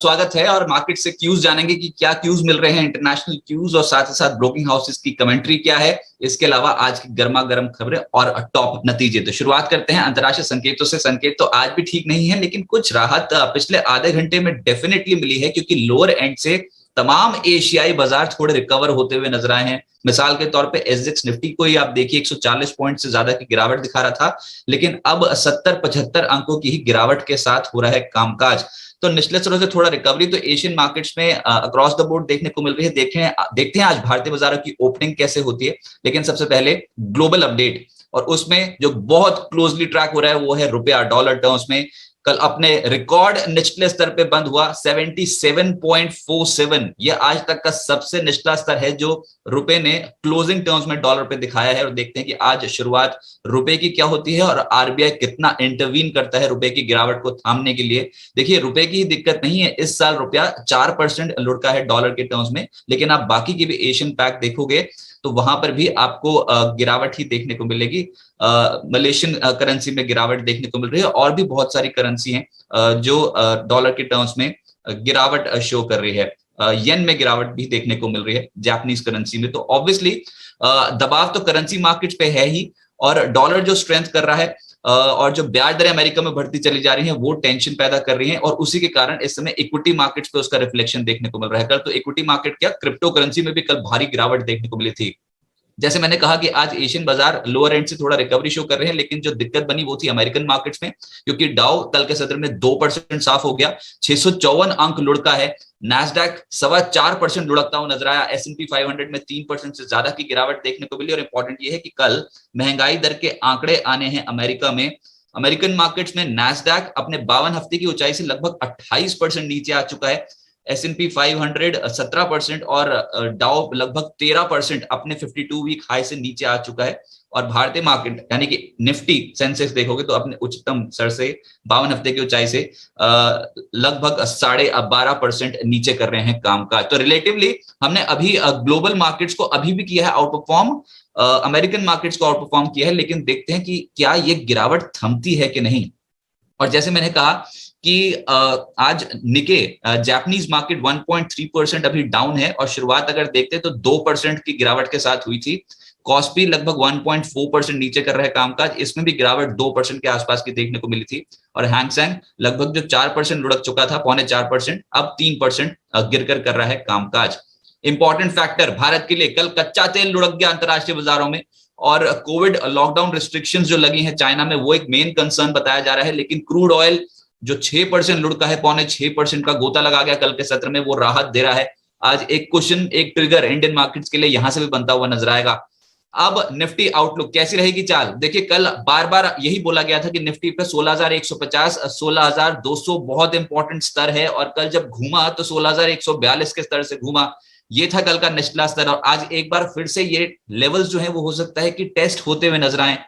स्वागत है और मार्केट से क्यूज जानेंगे कि क्या क्यूज मिल रहे हैं, इंटरनेशनल क्यूज और साथ ही साथ ब्रोकिंग हाउसेस की कमेंट्री क्या है। इसके अलावा आज की गर्मा गर्म खबरें और टॉप नतीजे। तो शुरुआत करते हैं अंतर्राष्ट्रीय संकेतों से। संकेत तो आज भी ठीक नहीं है, लेकिन कुछ राहत पिछले आधे घंटे में डेफिनेटली मिली है, क्योंकि लोअर एंड से तमाम एशियाई बाजार थोड़े रिकवर होते हुए नजर आए हैं। मिसाल के तौर पे एसजेक्स निफ्टी को ही आप देखिए, 140 पॉइंट से ज्यादा की गिरावट दिखा रहा था, लेकिन अब 70-75 अंकों की ही गिरावट के साथ हो रहा है कामकाज। तो निचले स्तरों से थोड़ा रिकवरी तो एशियन मार्केट्स में अक्रॉस द बोर्ड देखने को मिल रही है। देखते हैं आज भारतीय बाजारों की ओपनिंग कैसे होती है। लेकिन सबसे पहले ग्लोबल अपडेट, और उसमें जो बहुत क्लोजली ट्रैक हो रहा है वो है रुपया। डॉलर टर्म्स में कल अपने रिकॉर्ड निचले स्तर पे बंद हुआ 77.47। यह आज तक का सबसे निचला स्तर है जो रुपए ने क्लोजिंग टर्म्स में डॉलर पे दिखाया है। और देखते हैं कि आज शुरुआत रुपए की क्या होती है और आरबीआई कितना इंटरवीन करता है रुपए की गिरावट को थामने के लिए। देखिए, रुपए की दिक्कत नहीं है, इस साल रुपया 4% लुढ़का है डॉलर के टर्म्स में, लेकिन आप बाकी की भी एशियन पैक देखोगे तो वहां पर भी आपको गिरावट ही देखने को मिलेगी। मलेशियन करेंसी में गिरावट देखने को मिल रही है, और भी बहुत सारी करेंसी हैं जो डॉलर के टर्म्स में गिरावट शो कर रही है। येन में गिरावट भी देखने को मिल रही है, जापानीज करेंसी में। तो ऑब्वियसली दबाव तो करेंसी मार्केट्स पे है ही, और डॉलर जो स्ट्रेंथ कर रहा है और जो ब्याज दरें अमेरिका में बढ़ती चली जा रही हैं वो टेंशन पैदा कर रही हैं, और उसी के कारण इस समय इक्विटी मार्केट्स पे उसका रिफ्लेक्शन देखने को मिल रहा है। कल तो इक्विटी मार्केट क्या, क्रिप्टो करेंसी में भी कल भारी गिरावट देखने को मिली थी। जैसे मैंने कहा कि आज एशियन बाजार लोअर एंड से थोड़ा रिकवरी शो कर रहे हैं, लेकिन जो दिक्कत बनी वो थी अमेरिकन मार्केट्स में, क्योंकि डाउ कल के सत्र में 2% साफ हो गया, 654 अंक लुढ़का है। नैस्डैक 4.25% लुढ़कता हुआ नजर आया। S&P 500 में 3% से ज्यादा की गिरावट देखने को मिली। और इंपॉर्टेंट ये है कि कल महंगाई दर के आंकड़े आने हैं अमेरिका में। अमेरिकन मार्केट्स में नैस्डैक अपने 52 हफ्ते की ऊंचाई से लगभग 28% नीचे आ चुका है। S&P 500 17% और डाउ लगभग 13% अपने 52 वीक हाई से नीचे आ चुका है। और भारतीय मार्केट यानी कि निफ्टी सेंसेक्स देखोगे तो अपने उच्चतम स्तर से 52 हफ्ते की ऊंचाई से लगभग 12.5% नीचे कर रहे हैं कामकाज। तो रिलेटिवली हमने अभी ग्लोबल मार्केट्स को अभी भी किया है आउट परफॉर्म, अमेरिकन मार्केट्स को आउट परफॉर्म किया है, लेकिन देखते हैं कि क्या ये गिरावट थमती है कि नहीं। और जैसे मैंने कहा कि आज निके जापानीज मार्केट 1.3% अभी डाउन है, और शुरुआत अगर देखते हैं तो 2% की गिरावट के साथ हुई थी। कॉस्पी लगभग 1.4% नीचे कर रहा है कामकाज, इसमें भी गिरावट 2% के आसपास की देखने को मिली थी। और हैंगसेंग लगभग जो 4% लुढ़क चुका था, 3.25%, अब 3% गिरकर कर रहा है कामकाज। इंपॉर्टेंट फैक्टर भारत के लिए, कल कच्चा तेल लुढ़क गया अंतरराष्ट्रीय बाजारों में, और कोविड लॉकडाउन रिस्ट्रिक्शंस जो लगी हैं चाइना में वो एक मेन कंसर्न बताया जा रहा है। लेकिन क्रूड ऑयल जो 6% लुढ़का है, 5.25% का गोता लगा गया कल के सत्र में, वो राहत दे रहा है। आज एक क्वेश्चन, एक ट्रिगर इंडियन मार्केट्स के लिए यहां से भी बनता हुआ नजर आएगा। अब निफ्टी आउटलुक कैसी रहेगी चाल। देखिए, कल बार बार यही बोला गया था कि निफ्टी पे 16,150 16,200 बहुत इंपॉर्टेंट स्तर है, और कल जब घूमा तो 16,142 के स्तर से घूमा। ये था कल का निचला स्तर, और आज एक बार फिर से ये लेवल्स जो है वो हो सकता है कि टेस्ट होते हुए नजर आए।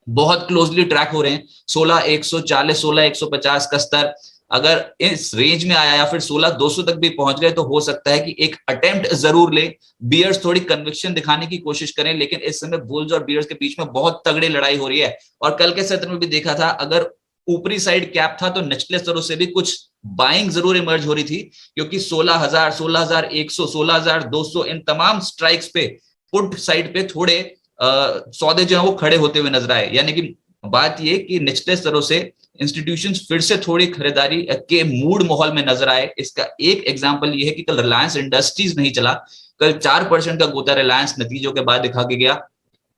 बहुत क्लोजली ट्रैक हो रहे हैं। 16,140 16,150 का स्तर अगर इस रेंज में आया या फिर 16,200 तक भी पहुंच गए तो हो सकता है कि एक अटेम्प्ट जरूर ले। बियर्स थोड़ी कन्विक्शन दिखाने की कोशिश करें, लेकिन इस समय बुल्स और बियर्स के बीच में बहुत तगड़ी लड़ाई हो रही है। और कल के सत्र में भी देखा था, अगर ऊपरी साइड कैप था तो निचले स्तरों से भी कुछ बाइंग जरूर इमर्ज हो रही थी, क्योंकि 16,000 16,100 16,200 इन तमाम स्ट्राइक्स पे पुट साइड पे थोड़े सौदे जो है वो खड़े होते हुए नजर आए। यानी कि बात ये कि निचले स्तरों से इंस्टीट्यूशंस फिर से थोड़ी खरीदारी के मूड माहौल में नजर आए। इसका एक एग्जांपल ये है कि कल रिलायंस इंडस्ट्रीज नहीं चला, कल 4% का गोता रिलायंस नतीजों के बाद दिखा के गया।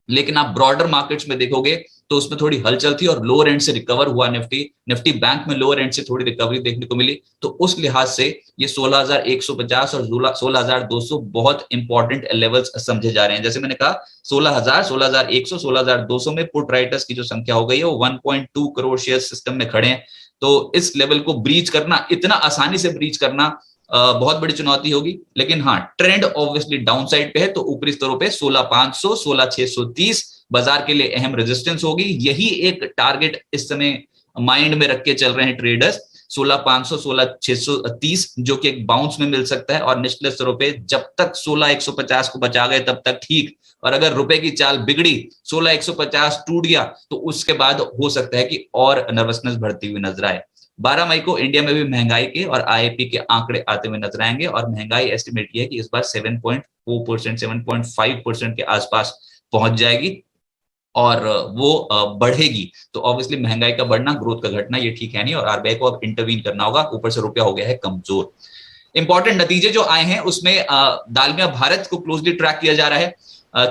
लेकिन आप ब्रॉडर मार्केट्स में देखोगे तो उसमें थोड़ी हलचल थी, और लोअर एंड से रिकवर हुआ निफ्टी बैंक में लोअर एंड से थोड़ी रिकवरी देखने को मिली। तो उस लिहाज से ये 16,150 और 16,200 बहुत इंपॉर्टेंट लेवल्स समझे जा रहे हैं। जैसे मैंने कहा 16,000 16,100 16,200 में पुट राइटर्स की जो संख्या हो गई है वो 1.2 करोड़ शेयर सिस्टम में खड़े हैं। तो इस लेवल को ब्रीच करना, इतना आसानी से ब्रीच करना बहुत बड़ी चुनौती होगी। लेकिन हाँ, ट्रेंड ऑब्वियसली डाउन साइड पे है, तो ऊपरी स्तरों पे 16,500 16,630 बाजार के लिए अहम रेजिस्टेंस होगी। यही एक टारगेट इस समय माइंड में रख के चल रहे हैं ट्रेडर्स, 16,500 16,630, जो कि एक बाउंस में मिल सकता है। और निचले स्तरों पे जब तक 16,150 को बचा गए तब तक ठीक, और अगर रुपए की चाल बिगड़ी, 16,150 टूट गया, तो उसके बाद हो सकता है कि और नर्वसनेस बढ़ती हुई नजर आए। 12 मई को इंडिया में भी महंगाई के और आईआईपी के आंकड़े आते हुए नजर आएंगे और महंगाई एस्टिमेट किया है कि इस बार 7.4%, 7.5% के आसपास पहुंच जाएगी और वो बढ़ेगी। तो ऑब्वियसली महंगाई का बढ़ना, ग्रोथ का घटना, ये ठीक है नहीं और आरबीआई को अब इंटरवीन करना होगा। ऊपर से रुपया हो गया है कमजोर। इंपॉर्टेंट नतीजे जो आए हैं उसमें दालमिया भारत को क्लोजली ट्रैक किया जा रहा है।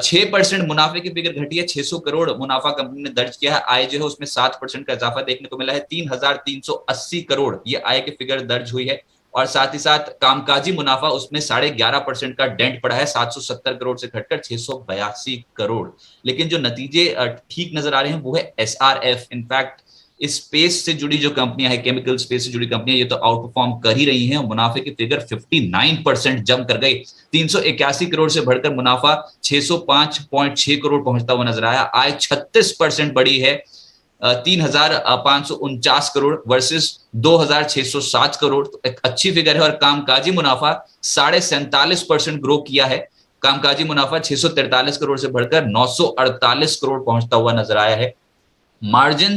6% मुनाफे की फिगर घटी है, 600 करोड़ मुनाफा कंपनी ने दर्ज किया है। आय जो है उसमें 7% का इजाफा देखने को मिला है, 3,380 करोड़ ये आय की फिगर दर्ज हुई है। और साथ ही साथ कामकाजी मुनाफा उसमें 11.5% का डेंट पड़ा है, 770 करोड़ से घटकर 682 करोड़। लेकिन जो नतीजे ठीक नजर आ रहे हैं वो है एसआरएफ। इनफैक्ट इस स्पेस से जुड़ी जो कंपनियां है, केमिकल स्पेस से जुड़ी कंपनियां, ये तो आउट परफॉर्म कर ही रही हैं। मुनाफे की फिगर 59% जंप कर गई, 381 करोड़ से बढ़कर मुनाफा 605.6 करोड़ पहुंचता हुआ नजर आया। आय 36% बढ़ी है, 3,549 करोड़ वर्सेस 2,607 करोड़, तो एक अच्छी फिगर है। और कामकाजी मुनाफा 47.5% ग्रो किया है, कामकाजी मुनाफा 643 करोड़ से बढ़कर 948 करोड़ पहुंचता हुआ नजर आया है। मार्जिन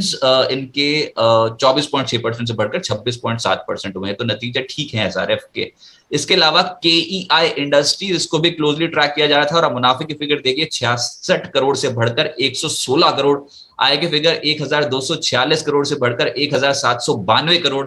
इनके 24.6% से बढ़कर 26.7% हुए हैं, तो नतीजे ठीक है एसआरएफ के। इसके अलावा केईआई इंडस्ट्रीज, इसको भी क्लोजली ट्रैक किया जा रहा था और मुनाफे की फिगर देखिए 66 करोड़ से बढ़कर 116 करोड़, आय की फिगर 1,246 करोड़ से बढ़कर 1,792 करोड़,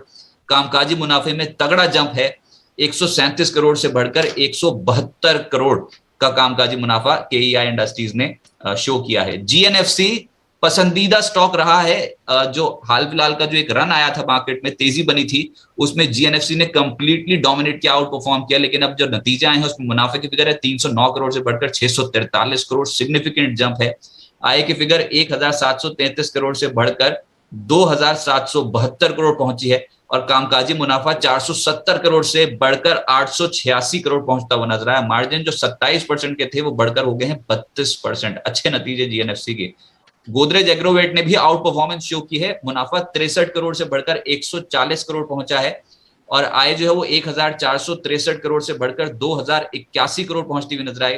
कामकाजी मुनाफे में तगड़ा जंप है, 137 करोड़ से बढ़कर 172 करोड़ का कामकाजी मुनाफा केईआई इंडस्ट्रीज ने शो किया है। जीएनएफसी पसंदीदा स्टॉक रहा है, जो हाल फिलहाल का जो एक रन आया था मार्केट में, तेजी बनी थी, उसमें जीएनएफसी ने कंप्लीटली डोमिनेट किया, आउट परफॉर्म किया। लेकिन अब जो नतीजे आए हैं उसमें मुनाफे की फिगर है 309 करोड़ से बढ़कर 643 करोड़, सिग्निफिकेंट जंप है। आय की फिगर 1,733 करोड़ से बढ़कर 2,772 करोड़ पहुंची है और कामकाजी मुनाफा 470 करोड़ से बढ़कर 886 करोड़ पहुंचता हुआ नजर आया। मार्जिन जो 27% के थे वो बढ़कर हो गए हैं 32%। अच्छे नतीजे जीएनएफसी के। गोदरेज एग्रोवेट ने भी आउट परफॉर्मेंस शो की है, मुनाफा 63 करोड़ से बढ़कर 140 करोड़ पहुंचा है और आय जो है वो 1,463 करोड़ से बढ़कर 2,081 करोड़ पहुंचती हुई नजर आई।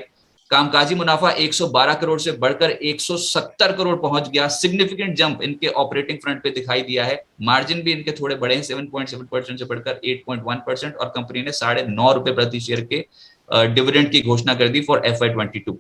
कामकाजी मुनाफा 112 करोड़ से बढ़कर 170 करोड़ पहुंच गया, सिग्निफिकेंट जंप इनके ऑपरेटिंग फ्रंट पे दिखाई दिया है। मार्जिन भी इनके थोड़े बड़े हैं, 7.7% से बढ़कर 8.1% और कंपनी ने ₹9.5 प्रति शेयर के डिविडेंड की घोषणा कर दी फॉर FY22।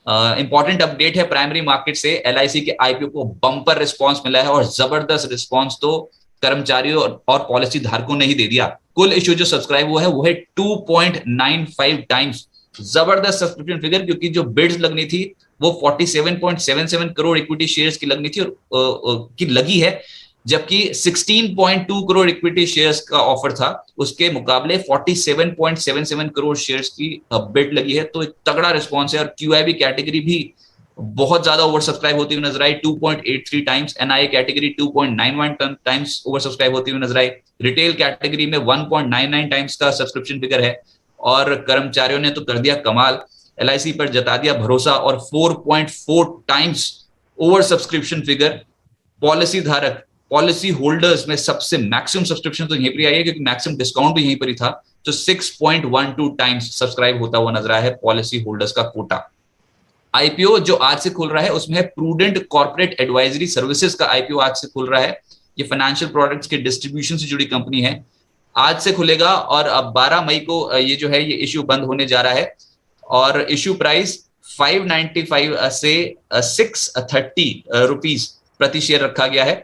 इंपॉर्टेंट अपडेट है प्राइमरी मार्केट से, एलआईसी के आईपीओ को बम्पर रिस्पांस मिला है और जबरदस्त रिस्पांस तो कर्मचारियों और पॉलिसी धारकों ने ही दे दिया। कुल इश्यू जो सब्सक्राइब हुआ है वो है 2.95 टाइम्स, जबरदस्त सब्सक्रिप्शन फिगर, क्योंकि जो बिड्स लगनी थी वो 47.77 करोड़ इक्विटी शेयर्स की लगनी थी और की लगी है, जबकि 16.2 करोड़ इक्विटी शेयर्स का ऑफर था, उसके मुकाबले 47.77 करोड़ शेयर्स की बिड लगी है। तो एक तगड़ा रिस्पॉन्स है और क्यूआईबी कैटेगरी भी बहुत ज्यादा ओवर सब्सक्राइब होती हुई नजर आई, 2.83 times, NIA category 2.91 times over subscribe होती हुई नजर आई, रिटेल कैटेगरी में 1.99 टाइम्स का सब्सक्रिप्शन फिगर है और कर्मचारियों ने तो कर दिया कमाल, एलआईसी पर जता दिया भरोसा और 4.4 times over subscription figure. Policy धारक, पॉलिसी होल्डर्स में सबसे मैक्सिमम सब्सक्रिप्शन तो यहीं पर आई है क्योंकि मैक्सिमम डिस्काउंट भी यहीं पर ही था, तो 6.12 टाइम्स सब्सक्राइब होता हुआ नजर आया है पॉलिसी होल्डर्स का कोटा। आईपीओ जो आज से खुल रहा है उसमें है प्रूडेंट कॉर्पोरेट एडवाइजरी सर्विसेज का आईपीओ आज से खुल रहा है। ये फाइनेंशियल प्रोडक्ट्स के डिस्ट्रीब्यूशन से जुड़ी कंपनी है, आज से खुलेगा और अब 12 मई को ये जो है ये इश्यू बंद होने जा रहा है और इश्यू प्राइस 595 से 630 रुपीज प्रति शेयर रखा गया है।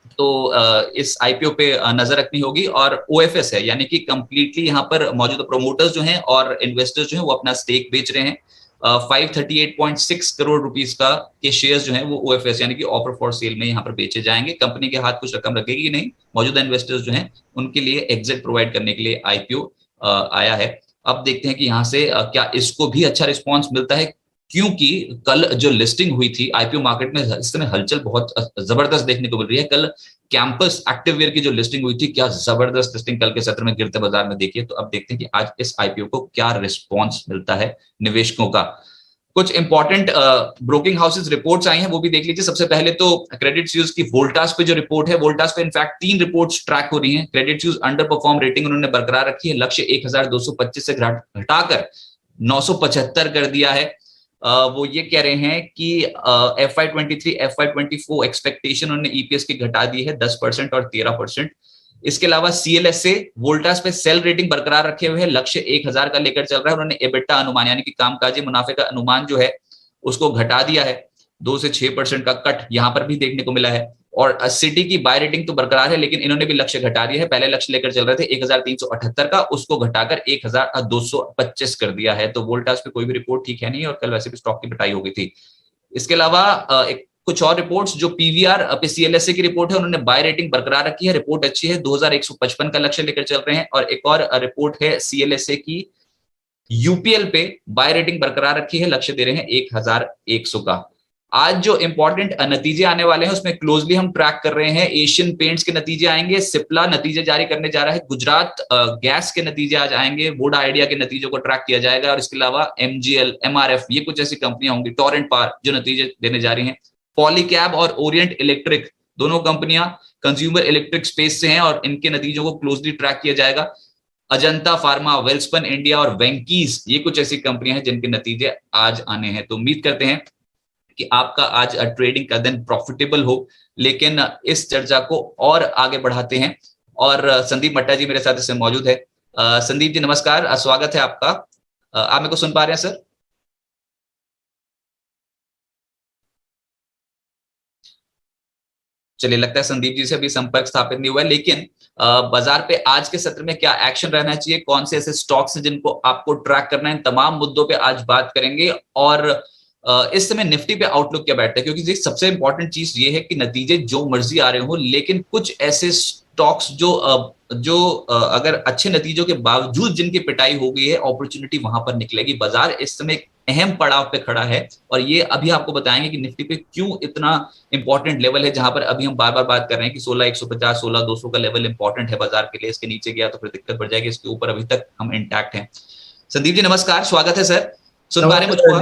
तो इस आईपीओ पे नजर रखनी होगी और ओएफएस है, यानी कि कंप्लीटली यहाँ पर मौजूदा प्रोमोटर्स जो हैं और इन्वेस्टर्स जो हैं वो अपना स्टेक बेच रहे हैं। 538.6 करोड़ रुपीस का के शेयर्स जो हैं वो ओएफएस यानी कि ऑफर फॉर सेल में यहाँ पर बेचे जाएंगे। कंपनी के हाथ कुछ रकम रखेगी नहीं, मौजूदा इन्वेस्टर्स जो हैं उनके लिए एग्जिट प्रोवाइड करने के लिए आईपीओ आया है। अब देखते हैं कि यहाँ से क्या इसको भी अच्छा रिस्पॉन्स मिलता है, क्योंकि कल जो लिस्टिंग हुई थी आईपीओ मार्केट में इस समय हलचल बहुत जबरदस्त देखने को मिल रही है। कल कैंपस एक्टिववेयर की जो लिस्टिंग हुई थी, क्या जबरदस्त लिस्टिंग कल के सत्र में गिरते बाजार में देखिए। तो अब देखते हैं कि आज इस आईपीओ को क्या रिस्पॉन्स मिलता है निवेशकों का। कुछ इंपॉर्टेंट ब्रोकिंग हाउसेस रिपोर्ट्स आई हैं वो भी देख लीजिए। सबसे पहले तो क्रेडिट स्विस की वोल्टास पे जो रिपोर्ट है, वोल्टास पे इनफैक्ट 3 रिपोर्ट्स ट्रैक हो रही हैं। Credit Suisse under perform rating उन्होंने बरकरार रखी है, लक्ष्य 1225 से घटाकर 975 कर दिया है। वो ये कह रहे हैं कि FY23 FY24 एक्सपेक्टेशन उन्होंने ईपीएस की घटा दी है 10% और 13%। इसके अलावा CLSA वोल्टास पे सेल रेटिंग बरकरार रखे हुए है, लक्ष्य 1000 का लेकर चल रहा है। उन्होंने एबिटा अनुमान यानी कि कामकाजी मुनाफे का अनुमान जो है उसको घटा दिया है, 2 से 6% का कट यहां पर भी देखने को मिला है। और सिटी की बाय रेटिंग तो बरकरार है, लेकिन इन्होंने भी लक्ष्य घटा दिया है। पहले लक्ष्य लेकर चल रहे थे 1378 का, उसको घटाकर 1225 कर दिया है। तो वोल्टास पे कोई भी रिपोर्ट ठीक है नहीं, और कल वैसे भी स्टॉक की पिटाई हो गई थी। इसके अलावा कुछ और रिपोर्ट्स, जो पीवीआर पे CLSA की रिपोर्ट है, उन्होंने बाय रेटिंग बरकरार रखी है, रिपोर्ट अच्छी है, 2155 का लक्ष्य लेकर चल रहे हैं। और एक और रिपोर्ट है CLSA की, यूपीएल पे बाय रेटिंग बरकरार रखी है, लक्ष्य दे रहे हैं 1100 का। आज जो इंपॉर्टेंट नतीजे आने वाले हैं उसमें क्लोजली हम ट्रैक कर रहे हैं। एशियन पेंट्स के नतीजे आएंगे, सिप्ला नतीजे जारी करने जा रहा है, गुजरात गैस के नतीजे आज आएंगे, वोडा आइडिया के नतीजों को ट्रैक किया जाएगा, और इसके अलावा MGL, MRF, ये कुछ ऐसी कंपनियां होंगी, टोरेंट पावर जो नतीजे देने जा रही हैं। पॉलीकैब और ओरिएंट इलेक्ट्रिक दोनों कंपनियां कंज्यूमर इलेक्ट्रिक स्पेस से हैं, और इनके नतीजों को क्लोजली ट्रैक किया जाएगा। अजंता फार्मा, वेल्सपन इंडिया और वेंकीज, ये कुछ ऐसी कंपनियां हैं जिनके नतीजे आज आने हैं। तो उम्मीद करते हैं कि आपका आज ट्रेडिंग का दिन प्रॉफिटेबल हो। लेकिन इस चर्चा को और आगे बढ़ाते हैं, और संदीप मट्टा जी मेरे साथ इसमें मौजूद है। संदीप जी नमस्कार, स्वागत है आपका। आप मेरे को सुन पा रहे हैं सर? चलिए, लगता है संदीप जी से अभी संपर्क स्थापित नहीं हुआ है। लेकिन बाजार पे आज के सत्र में क्या एक्शन रहना चाहिए, कौन से ऐसे स्टॉक्स हैं जिनको आपको ट्रैक करना है, इन तमाम मुद्दों पे आज बात करेंगे। और इस समय निफ्टी पे आउटलुक क्या बैठता है, क्योंकि सबसे इंपॉर्टेंट चीज ये है कि नतीजे जो मर्जी आ रहे हो, लेकिन कुछ ऐसे स्टॉक्स जो अगर अच्छे नतीजों के बावजूद जिनकी पिटाई हो गई है, अपॉर्चुनिटी वहां पर निकलेगी। बाजार इस समय अहम पड़ाव पे खड़ा है, और ये अभी आपको बताएंगे कि निफ्टी पे क्यों इतना इंपॉर्टेंट लेवल है, जहां पर अभी हम बार बार बात कर रहे हैं कि 16,150 16,200 का लेवल इंपॉर्टेंट है बाजार के लिए। इसके नीचे गया तो फिर दिक्कत बढ़ जाएगी, इसके ऊपर अभी तक हम इंटैक्ट हैं। संदीप जी नमस्कार, स्वागत है सर। सुन पा रहे मुझको?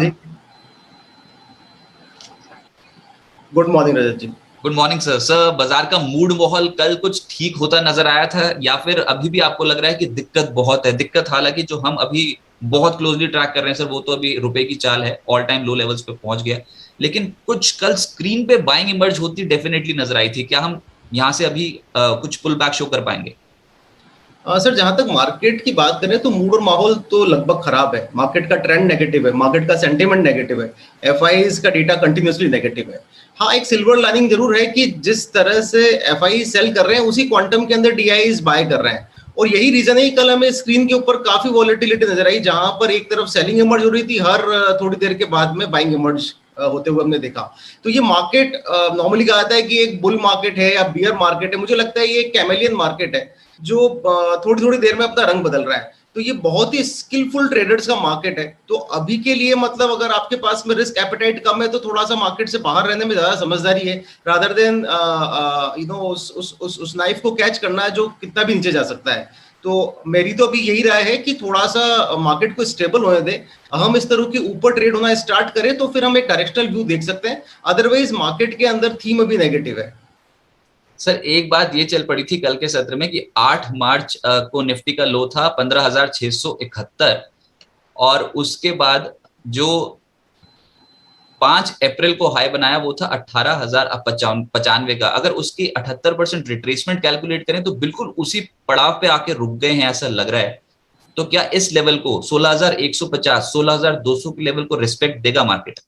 Good morning Rajat ji. Good morning sir. Sir, बाजार का मूड माहौल कल कुछ ठीक होता नजर आया था, या फिर अभी भी आपको लग रहा है कि दिक्कत बहुत है? दिक्कत हालांकि जो हम अभी बहुत क्लोजली ट्रैक कर रहे हैं सर, वो तो अभी रुपए की चाल है, ऑल टाइम लो लेवल्स पे पहुंच गया। लेकिन कुछ कल स्क्रीन पे बाइंग इमर्ज होती डेफिनेटली नजर आई थी। क्या हम यहाँ से अभी कुछ पुल बैक शो कर पाएंगे? सर, जहां तक मार्केट की बात करें तो मूड और माहौल तो लगभग खराब है। मार्केट का ट्रेंड नेगेटिव है, मार्केट का सेंटीमेंट नेगेटिव है, एफआईज का डेटा कंटिन्यूसली नेगेटिव है। हाँ, एक सिल्वर लाइनिंग जरूर है कि जिस तरह से एफआई सेल कर रहे हैं उसी क्वांटम के अंदर डीआईज बाय कर रहे हैं, और यही रीजन है कि कल हमें स्क्रीन के ऊपर काफी वॉलेटिलिटी नजर आई, जहां पर एक तरफ सेलिंग इमर्ज हो रही थी, हर थोड़ी देर के बाद में बाइंग इमर्ज होते हुए हमने देखा। तो ये मार्केट नॉर्मली कहा जाता है कि एक बुल मार्केट है या बियर मार्केट है, मुझे लगता है ये एक कैमेलियन मार्केट है जो थोड़ी थोड़ी देर में अपना रंग बदल रहा है। तो ये बहुत ही स्किलफुल ट्रेडर्स का मार्केट है। तो अभी के लिए मतलब अगर आपके पास में रिस्क एपेटाइट कम है तो थोड़ा सा मार्केट से बाहर रहने में ज्यादा समझदारी है, रादर देन उस नाइफ को कैच करना है जो कितना भी नीचे जा सकता है। तो मेरी तो अभी यही राय है कि थोड़ा सा मार्केट को स्टेबल होने दे। हम इस तरह के ऊपर ट्रेड होना स्टार्ट करें तो फिर हम एक डायरेक्शनल व्यू देख सकते हैं, अदरवाइज मार्केट के अंदर थीम अभी नेगेटिव है। सर, एक बात ये चल पड़ी थी कल के सत्र में कि 8 मार्च को निफ्टी का लो था 15,671, और उसके बाद जो 5 अप्रैल को हाई बनाया वो था 18,095 का। अगर उसकी 78% रिट्रेसमेंट कैलकुलेट करें तो बिल्कुल उसी पड़ाव पे आके रुक गए हैं ऐसा लग रहा है। तो क्या इस लेवल को 16,150 16,200 के लेवल को रिस्पेक्ट देगा मार्केट?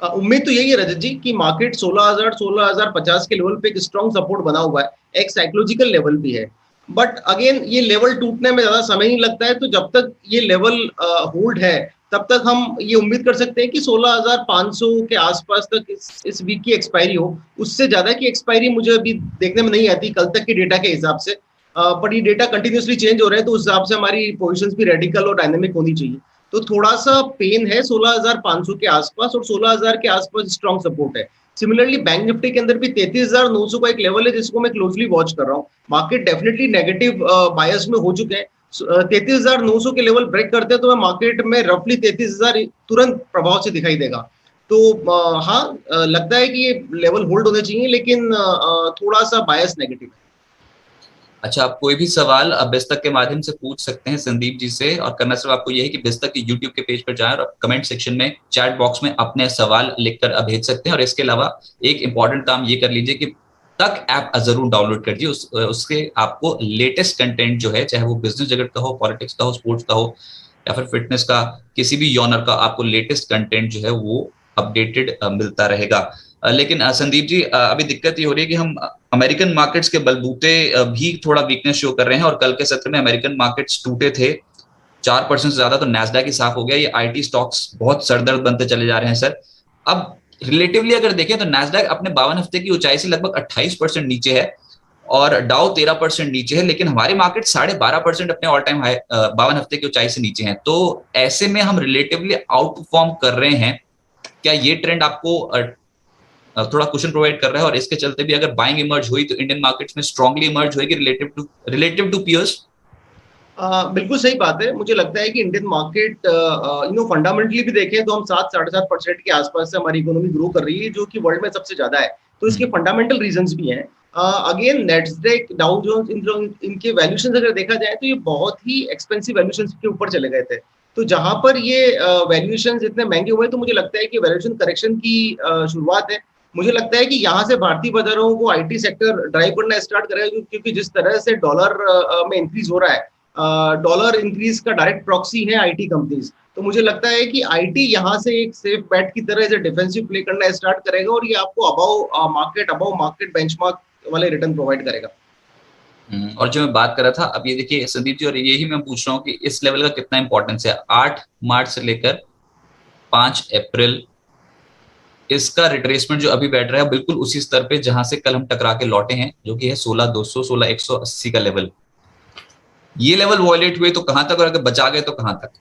उम्मीद तो यही है रजत जी कि मार्केट 16,000 16,050 के लेवल पे एक स्ट्रॉन्ग सपोर्ट बना हुआ है, एक साइकोलॉजिकल लेवल भी है। बट अगेन ये लेवल टूटने में ज्यादा समय नहीं लगता है, तो जब तक ये लेवल होल्ड है तब तक हम ये उम्मीद कर सकते हैं कि 16,500 के आसपास तक इस वीक की एक्सपायरी हो। उससे ज्यादा की एक्सपायरी मुझे अभी देखने में नहीं आती कल तक के डेटा के हिसाब से। पर ये डेटा कंटिन्यूसली चेंज हो रहे हैं, तो उस हिसाब से हमारी पोजिशंस भी रेडिकल और डायनेमिक होनी चाहिए। तो थोड़ा सा पेन है 16,500 के आसपास, और 16,000 के आसपास स्ट्रॉन्ग सपोर्ट है। सिमिलरली बैंक निफ्टी के अंदर भी 33,900 का एक लेवल है जिसको मैं क्लोजली वॉच कर रहा हूँ। मार्केट डेफिनेटली नेगेटिव बायस में हो चुके हैं। 33,900 के लेवल ब्रेक करते हैं तो मैं मार्केट में रफली 33,000 तुरंत प्रभाव से दिखाई देगा। तो हाँ, लगता है कि ये लेवल होल्ड होने चाहिए, लेकिन थोड़ा सा बायस नेगेटिव है। अच्छा, आप कोई भी सवाल बिस्तक के माध्यम से पूछ सकते हैं संदीप जी से, और करना सिर्फ आपको ये है कि बिस्तक के यूट्यूब के पेज पर जाएं और कमेंट सेक्शन में चैट बॉक्स में अपने सवाल लिखकर भेज सकते हैं। और इसके अलावा एक इंपॉर्टेंट काम ये कर लीजिए कि तक ऐप जरूर डाउनलोड कर लीजिए, उसके आपको लेटेस्ट कंटेंट जो है, चाहे वो बिजनेस जगत का हो, पॉलिटिक्स का हो, स्पोर्ट्स का हो, या फिर फिटनेस का, किसी भी जॉनर का आपको लेटेस्ट कंटेंट जो है वो अपडेटेड मिलता रहेगा। लेकिन संदीप जी, अभी दिक्कत ये हो रही है कि हम अमेरिकन मार्केट्स के बलबूते भी थोड़ा वीकनेस शो कर रहे हैं, और कल के सत्र में अमेरिकन मार्केट्स टूटे थे 4% से ज्यादा, तो नैस्डैक ही साफ हो गया। ये आईटी स्टॉक्स बहुत सरदर्द बनते चले जा रहे हैं सर। अब रिलेटिवली अगर देखें तो नैस्डैक अपने 52 हफ्ते की ऊंचाई से लगभग 28% नीचे है, और डाउ 13% नीचे है, लेकिन हमारे मार्केट 12.5% अपने ऑल टाइम हाई 52 हफ्ते की ऊंचाई से नीचे हैं। तो ऐसे में हम रिलेटिवली आउट परफॉर्म कर रहे हैं। क्या ये ट्रेंड आपको थोड़ा क्वेश्चन प्रोवाइड कर रहा है, और इसके चलते भी अगर बाइंग इमर्ज हुई तो इंडियन मार्केट्स में स्ट्रांगली इमर्ज होगी रिलेटिव टू पीयर्स? बिल्कुल सही बात है। मुझे लगता है कि इंडियन मार्केट फंडामेंटली भी देखें तो हम 7-7.5% के आसपास से हमारी इकोनॉमी ग्रो कर रही है, जो कि वर्ल्ड में सबसे ज्यादा है। तो इसके फंडामेंटल रीजंस भी हैं। अगेन नेस्डैक, डाउ जोन्स, इनके वैल्यूशन अगर देखा जाए तो ये बहुत ही एक्सपेंसिव वैल्यूशन के ऊपर चले गए थे। तो जहां पर ये वैल्यूशन इतने महंगे हुए, तो मुझे लगता है कि वैल्यूशन करेक्शन की शुरुआत है। मुझे लगता है कि यहाँ से भारतीय बाजारों को आईटी सेक्टर ड्राइव करना स्टार्ट करेगा, क्योंकि जिस तरह से डॉलर में इंक्रीज हो रहा है, डॉलर इंक्रीज का डायरेक्ट प्रॉक्सी है आईटी कंपनीज। तो मुझे लगता है कि आईटी यहाँ से एक सेफ बैट की तरह से डिफेंसिव प्ले करना स्टार्ट करेगा, और ये आपको अबव मार्केट बेंचमार्क वाले रिटर्न प्रोवाइड करेगा। और जो मैं बात कर रहा था, अब ये देखिए संदीप जी, और यही मैं पूछ रहा हूँ कि इस लेवल का कितना इंपॉर्टेंस है। 8 मार्च से लेकर 5 अप्रैल इसका रिट्रेसमेंट जो अभी बैठ रहा है बिल्कुल उसी स्तर पे जहां से कल हम टकरा के लौटे हैं, जो कि है 16,200 16,180 का लेवल। ये लेवल वॉयलेट हुए तो कहां तक, और अगर बचा गए तो कहां तक?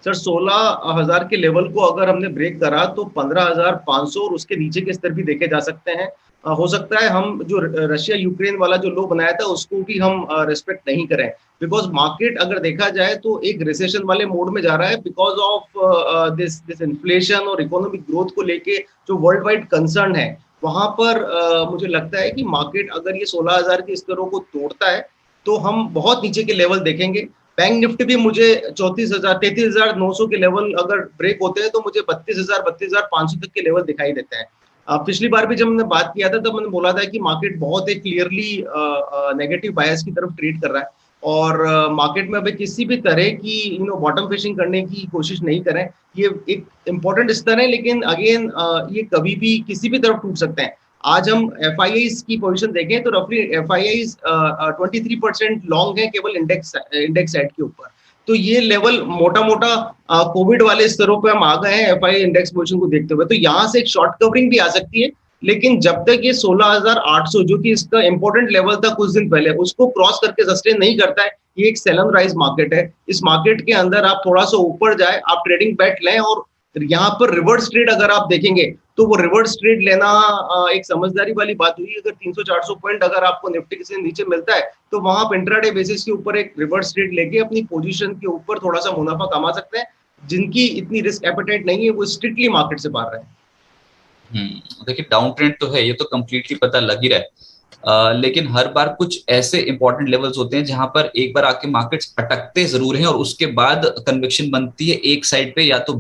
सर 16,000 के लेवल को अगर हमने ब्रेक करा तो 15,500 और उसके नीचे के स्तर भी देखे जा सकते हैं। हो सकता है हम जो रशिया यूक्रेन वाला जो लो बनाया था उसको भी हम रिस्पेक्ट नहीं करें, बिकॉज मार्केट अगर देखा जाए तो एक रिसेशन वाले मोड में जा रहा है, बिकॉज ऑफ दिस इन्फ्लेशन और इकोनॉमिक ग्रोथ को लेके जो वर्ल्ड वाइड कंसर्न है। वहां पर मुझे लगता है कि मार्केट अगर ये 16,000 के स्तरों को तोड़ता है तो हम बहुत नीचे के लेवल देखेंगे। बैंक निफ्टी भी मुझे 33,900 के लेवल अगर ब्रेक होते हैं तो मुझे 32,000 32,500 तक के लेवल दिखाई देते हैं। पिछली बार भी जब मैंने बात किया था तब मैंने बोला था कि मार्केट बहुत एक क्लियरली नेगेटिव बायस की तरफ ट्रेड कर रहा है, और मार्केट में अभी किसी भी तरह की बॉटम फिशिंग करने की कोशिश नहीं करें। ये एक इंपॉर्टेंट स्तर है, लेकिन अगेन ये कभी भी किसी भी तरफ टूट सकते हैं। आज हम एफआईआईज की पोजीशन देखें तो रफली एफआईआईज 23% लॉन्ग है केवल इंडेक्स साइड के ऊपर। तो ये लेवल मोटा मोटा कोविड वाले स्तरों पे हम आ गए हैं एफआईआई इंडेक्स पोजीशन को देखते हुए। तो यहाँ से एक शॉर्ट कवरिंग भी आ सकती है, लेकिन जब तक ये 16,800 जो कि इसका इंपॉर्टेंट लेवल था कुछ दिन पहले, उसको क्रॉस करके सस्टेन नहीं करता है, ये एक सेल एंड राइज मार्केट है। इस मार्केट के अंदर आप थोड़ा सा ऊपर जाए, आप ट्रेडिंग बैट लें, और यहाँ पर रिवर्स ट्रेड अगर आप देखेंगे तो वो रिवर्स ट्रेड लेना एक समझदारी वाली बात हुई। अगर 300-400 पॉइंट अगर आपको निफ्टी से नीचे मिलता है तो वहां आप इंट्राडे बेसिस के ऊपर एक रिवर्स ट्रेड लेके अपनी पोजीशन के ऊपर थोड़ा सा मुनाफा कमा सकते हैं। जिनकी इतनी रिस्क एपेटाइट नहीं है वो स्ट्रिक्टली मार्केट से बाहर रहे। देखिए डाउन ट्रेंड तो है, ये तो कंप्लीटली पता लग ही रहा है, लेकिन हर बार कुछ ऐसे इंपॉर्टेंट लेवल्स होते हैं जहां पर एक बार आके मार्केट्स अटकते जरूर हैं, और उसके बाद कन्विक्शन बनती है एक साइड पे, या तो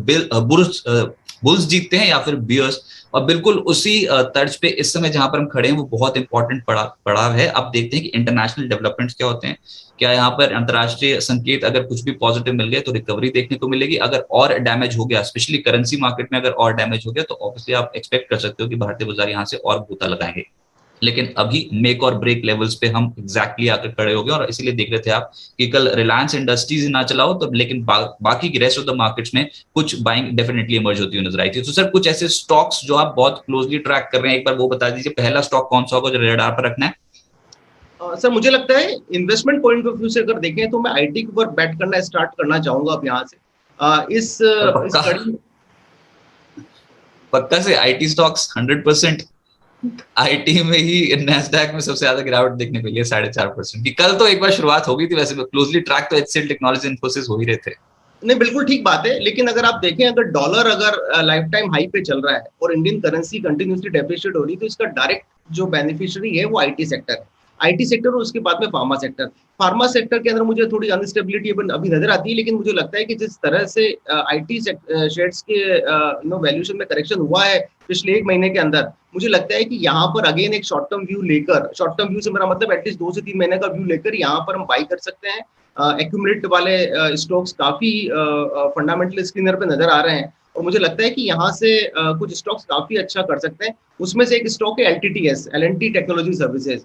बुल्स जीतते हैं या फिर बियर्स। और बिल्कुल उसी तर्ज पे इस समय जहां पर हम खड़े हैं वो बहुत इंपॉर्टेंट पड़ाव है। अब देखते हैं कि इंटरनेशनल डेवलपमेंट्स क्या होते हैं। क्या यहाँ पर अंतर्राष्ट्रीय संकेत अगर कुछ भी पॉजिटिव मिल गए तो रिकवरी देखने को मिलेगी। अगर और डैमेज हो गया, स्पेशली करेंसी मार्केट में अगर और डैमेज हो गया, तो ऑब्वियसली आप एक्सपेक्ट कर सकते हो कि भारतीय बाजार यहाँ से और गोता लगाएंगे। लेकिन अभी मेक और ब्रेक लेवल्स पे हम एग्जैक्टली आकर खड़े हो गए, और इसीलिए देख रहे थे आप कि कल रिलायंस इंडस्ट्रीज ना चलाओ तो, लेकिन बाकी की रेस्ट ऑफ द मार्केट्स में कुछ बाइंग डेफिनेटली इमर्ज होती हुई नजर आई थी। तो सर कुछ ऐसे स्टॉक्स जो आप बहुत क्लोजली ट्रैक कर रहे हैं, एक बार वो बता दीजिए। पहला स्टॉक कौन सा होगा जो रेडार पर रखना है? सर मुझे लगता है इन्वेस्टमेंट पॉइंट ऑफ व्यू से अगर देखें तो मैं आईटी के ऊपर बैट करना स्टार्ट करना चाहूंगा अब यहाँ से। इस कड़ी पक्का से आईटी स्टॉक्स 100%। आईटी में ही नैस्डैक में सबसे ज्यादा गिरावट देखने को मिली है 4.5% की। कल तो एक बार शुरुआत हो गई थी, वैसे क्लोजली ट्रैक तो एचसीएल टेक्नोलॉजी, इन्फोसिस हो ही रहे थे। नहीं, बिल्कुल ठीक बात है, लेकिन अगर आप देखें अगर डॉलर अगर लाइफ टाइम हाई पे चल रहा है और इंडियन करेंसी कंटिन्यूसली डेप्रिशिएट हो रही है, तो इसका डायरेक्ट जो बेनिफिशियरी है वो आईटी सेक्टर है। आईटी सेक्टर और उसके बाद में फार्मा सेक्टर। फार्मा सेक्टर के अंदर मुझे थोड़ी अनस्टेबिलिटी अभी नजर आती है, लेकिन मुझे लगता है कि जिस तरह से आईटी शेयर्स के वैल्यूएशन में करेक्शन हुआ है पिछले एक महीने के अंदर, मुझे लगता है कि यहाँ पर अगेन एक शॉर्ट टर्म व्यू लेकर, शॉर्ट टर्म व्यू से मेरा मतलब एटलीस्ट 2 से 3 महीने का व्यू लेकर यहाँ पर हम बाई कर सकते हैं। एक्यूमुलेट वाले स्टॉक्स काफी फंडामेंटल स्क्रीनर पे नजर आ रहे हैं, और मुझे लगता है कि यहाँ से कुछ स्टॉक्स काफी अच्छा कर सकते हैं। उसमें से एक स्टॉक है LTTS, L&T technology services.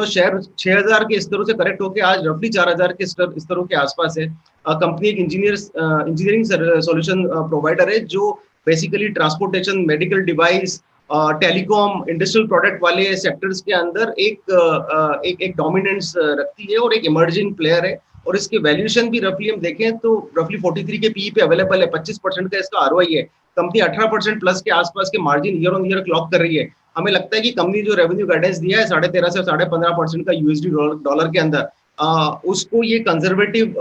Share 6000 के स्तरों से करेक्ट होकर आज रफली 4000 के स्तरों के आसपास है। कंपनी एक इंजीनियरिंग सॉल्यूशन प्रोवाइडर है, जो basically transportation, medical device, telecom, industrial product वाले सेक्टर्स के अंदर एक डोमिनेंस रखती है और एक इमर्जिंग प्लेयर है। और इसके वैल्यूएशन भी रफली हम देखें तो रफली 43 के पीई पे अवेलेबल है, 25% का इसका आरओआई है। कंपनी 18% प्लस के आसपास के margin year on year clock कर रही है। हमें लगता है कि कंपनी जो रेवेन्यू गाइडेंस दिया है 13.5 से 15.5% का यूएसडी डॉलर के अंदर, उसको ये कंजर्वेटिव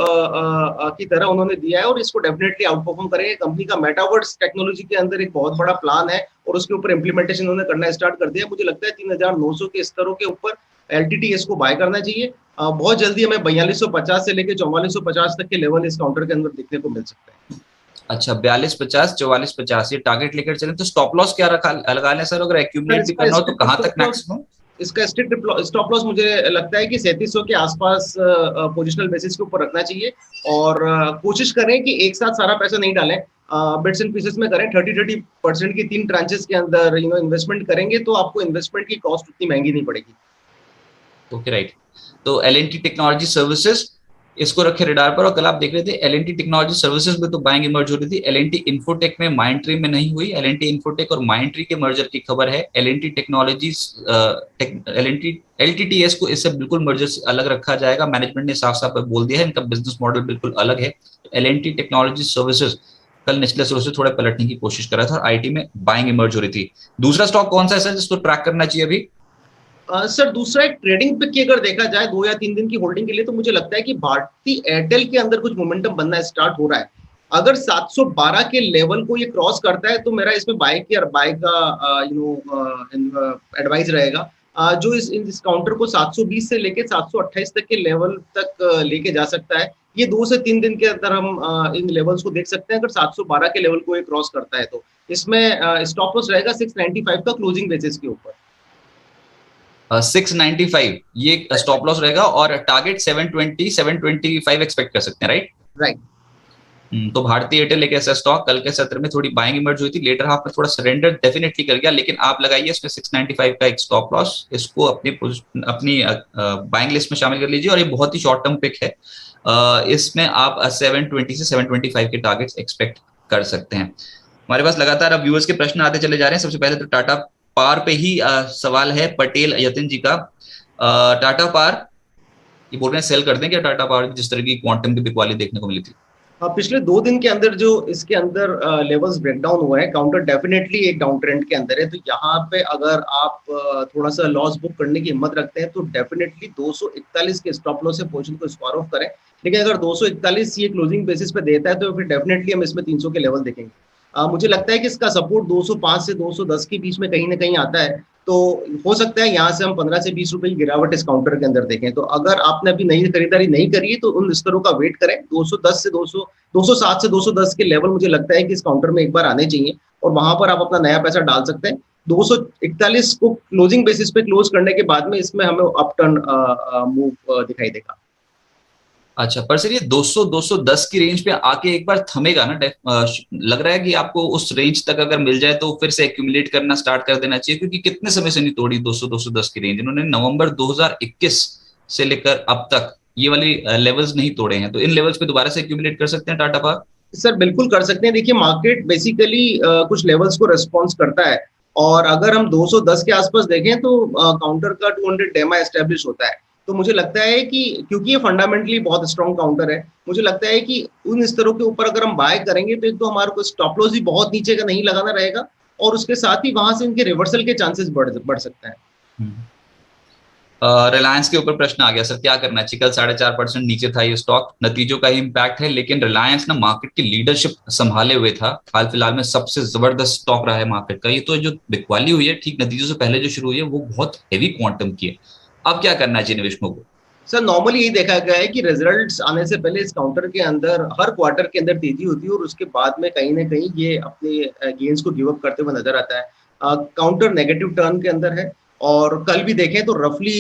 की तरह उन्होंने दिया है, और इसको डेफिनेटली आउट परफॉर्म करेंगे। कंपनी का मेटावर्स टेक्नोलॉजी के अंदर एक बहुत बड़ा प्लान है और उसके ऊपर इंप्लीमेंटेशन उन्होंने करना स्टार्ट कर दिया। मुझे लगता है 3900 के स्तरों के ऊपर एलटीटीएस को बाय करना चाहिए। बहुत जल्दी हमें 4250 से लेकर 4450 तक के लेवल इस काउंटर के अंदर देखने को मिल सकते हैं। अच्छा, 4250, 4450 ये टारगेट लेकर चलें तो स्टॉप लॉस क्या लगा लें सर? अगर एक्यूमुलेट भी करना हो तो कहां तक मैक्सिमम? इसका स्ट्रिक्ट स्टॉप लॉस मुझे लगता है कि 3700 के आसपास पोजिशनल बेसिस के ऊपर रखना चाहिए, और कोशिश करें कि एक साथ सारा पैसा नहीं डालें, बिट्स एंड पीसेस में करें। 30% की 3 ट्रांचेस के अंदर इन्वेस्टमेंट करेंगे तो आपको इन्वेस्टमेंट की कॉस्ट उतनी महंगी नहीं पड़ेगी। Okay, right. तो एल&टी टेक्नोलॉजी सर्विसेज इसको रखे रडार पर। और कल आप देख रहे थे एल&टी टेक्नोलॉजी सर्विसेज में तो बाइंग इमर्ज हो रही थी, एल&टी इन्फोटेक में, माइंडट्री में नहीं हुई। एल&टी इन्फोटेक और माइंडट्री के मर्जर की खबर है। एल&टी टेक्नोलॉजी एलटीटीएस को इससे बिल्कुल मर्जर से अलग रखा जाएगा। मैनेजमेंट ने साफ साफ बोल दिया है, इनका बिजनेस मॉडल बिल्कुल अलग है। एल&टी टेक्नोलॉजी सर्विसेज कल निचले स्तर से थोड़ा पलटने की कोशिश कर रहा था और आईटी में बाइंग इमर्ज हो रही थी। दूसरा स्टॉक कौन सा है सर जिसको ट्रैक करना चाहिए अभी? सर दूसरा एक ट्रेडिंग पिक की अगर देखा जाए 2 या 3 दिन की होल्डिंग के लिए, तो मुझे लगता है कि भारती एयरटेल के अंदर कुछ मोमेंटम बनना स्टार्ट हो रहा है। अगर 712 के लेवल को ये क्रॉस करता है तो मेरा इसमें बाय का एडवाइस रहेगा। जो इस काउंटर को 720 से लेके 728 तक के लेवल तक लेके जा सकता है। ये 2 से 3 दिन के अंदर हम इन लेवल्स को देख सकते हैं। अगर 712 के लेवल को ये क्रॉस करता है तो इसमें स्टॉप लॉस रहेगा 695 का क्लोजिंग बेसिस के ऊपर। 695 ये स्टॉप लॉस रहेगा और टारगेट 720 725 एक्सपेक्ट कर सकते हैं, राइट? राइट। तो भारतीय एयरटेल एक ऐसा स्टॉक कल के सत्र में थोड़ी बाइंग इमर्ज हुई थी, लेटर हाफ में थोड़ा सरेंडर डेफिनेटली कर गया, लेकिन आप लगाइए इसमें 695 का एक स्टॉप लॉस, इसको अपनी बाइंग लिस्ट में शामिल कर लीजिए। और ये बहुत ही शॉर्ट टर्म पिक है, इसमें आप 720 से 725 के टारगेट्स एक्सपेक्ट कर सकते हैं। हमारे पास लगातार अब व्यूअर्स के प्रश्न आते चले जा रहे हैं। सबसे पहले तो टाटा पार पे ही सवाल है पटेल यतिन जी का। टाटा पार ये बोल रहे हैं सेल कर दें क्या टाटा पार, जिस तरह की क्वांटम की बिकवाली देखने को मिली थी? पिछले 2 दिन के अंदर जो इसके अंदर लेवल्स ब्रेकडाउन हुए हैं, काउंटर डेफिनेटली एक डाउन ट्रेंड के अंदर है। तो यहाँ पे अगर आप थोड़ा सा लॉस बुक करने की हिम्मत रखते हैं तो डेफिनेटली 241 के स्टॉप लॉस से पोजीशन को स्क्वायर ऑफ करें। लेकिन अगर 241 ये क्लोजिंग बेसिस पे देता है तो फिर डेफिनेटली हम इसमें 300 के लेवल देखेंगे। मुझे लगता है कि इसका सपोर्ट 205 से 210 के बीच में कहीं ना कहीं आता है, तो हो सकता है यहाँ से हम 15 से 20 रुपए की गिरावट इस काउंटर के अंदर देखें। तो अगर आपने अभी नई खरीदारी नहीं करी है तो उन स्तरों का वेट करें। 210 से 207 से 210 के लेवल मुझे लगता है कि इस काउंटर में एक बार आने चाहिए और वहां पर आप अपना नया पैसा डाल सकते हैं। 241 को क्लोजिंग बेसिस पे क्लोज करने के बाद में इसमें हमें अपटर्न मूव दिखाई देगा। अच्छा, पर सर ये 200-210 की रेंज पे आके एक बार थमेगा ना? लग रहा है कि आपको उस रेंज तक अगर मिल जाए तो फिर से एक्यूमुलेट करना स्टार्ट कर देना चाहिए, क्योंकि कितने समय से नहीं तोड़ी 200-210 की रेंज। इन्होंने नवंबर 2021 से लेकर अब तक ये वाली लेवल्स नहीं तोड़े हैं, तो इन लेवल्स पे दोबारा से एक्यूमुलेट कर सकते हैं टाटा पावर? सर बिल्कुल कर सकते हैं। देखिए मार्केट बेसिकली कुछ लेवल्स को रेस्पॉन्स करता है, और अगर हम 210 के आसपास देखें तो काउंटर का 200 डेमा एस्टेब्लिश होता है। तो मुझे लगता है कि क्योंकि ये फंडामेंटली बहुत स्ट्रॉन्ग काउंटर है, मुझे लगता है कि उन स्तरों के ऊपर अगर हम बाय करेंगे तो एक तो हमारे को स्टॉप लॉस भी बहुत नीचे का नहीं लगाना रहेगा, और उसके साथ ही वहां से इनके रिवर्सल के चांसेस बढ़ सकते हैं। रिलायंस के ऊपर प्रश्न आ गया सर, क्या करना चाहिए? कल 4.5% नीचे था ये स्टॉक, नतीजों का ही इम्पैक्ट है, लेकिन रिलायंस ना मार्केट की लीडरशिप संभाले हुए था, हाल फिलहाल में सबसे जबरदस्त स्टॉक रहा है मार्केट का। ये तो जो बिकवाली हुई है ठीक नतीजों से पहले जो शुरू हुई है वो बहुत हेवी क्वांटम की है। अब क्या करना चाहिए निवेशकों को? सर नॉर्मली यही देखा गया है कि रिजल्ट्स आने से पहले इस काउंटर के अंदर हर क्वार्टर के अंदर तेजी होती है और उसके बाद में कहीं ना कहीं ये अपने गेन्स को गिव अप करते हुए नजर आता है। काउंटर नेगेटिव टर्न के अंदर है और कल भी देखें तो रफली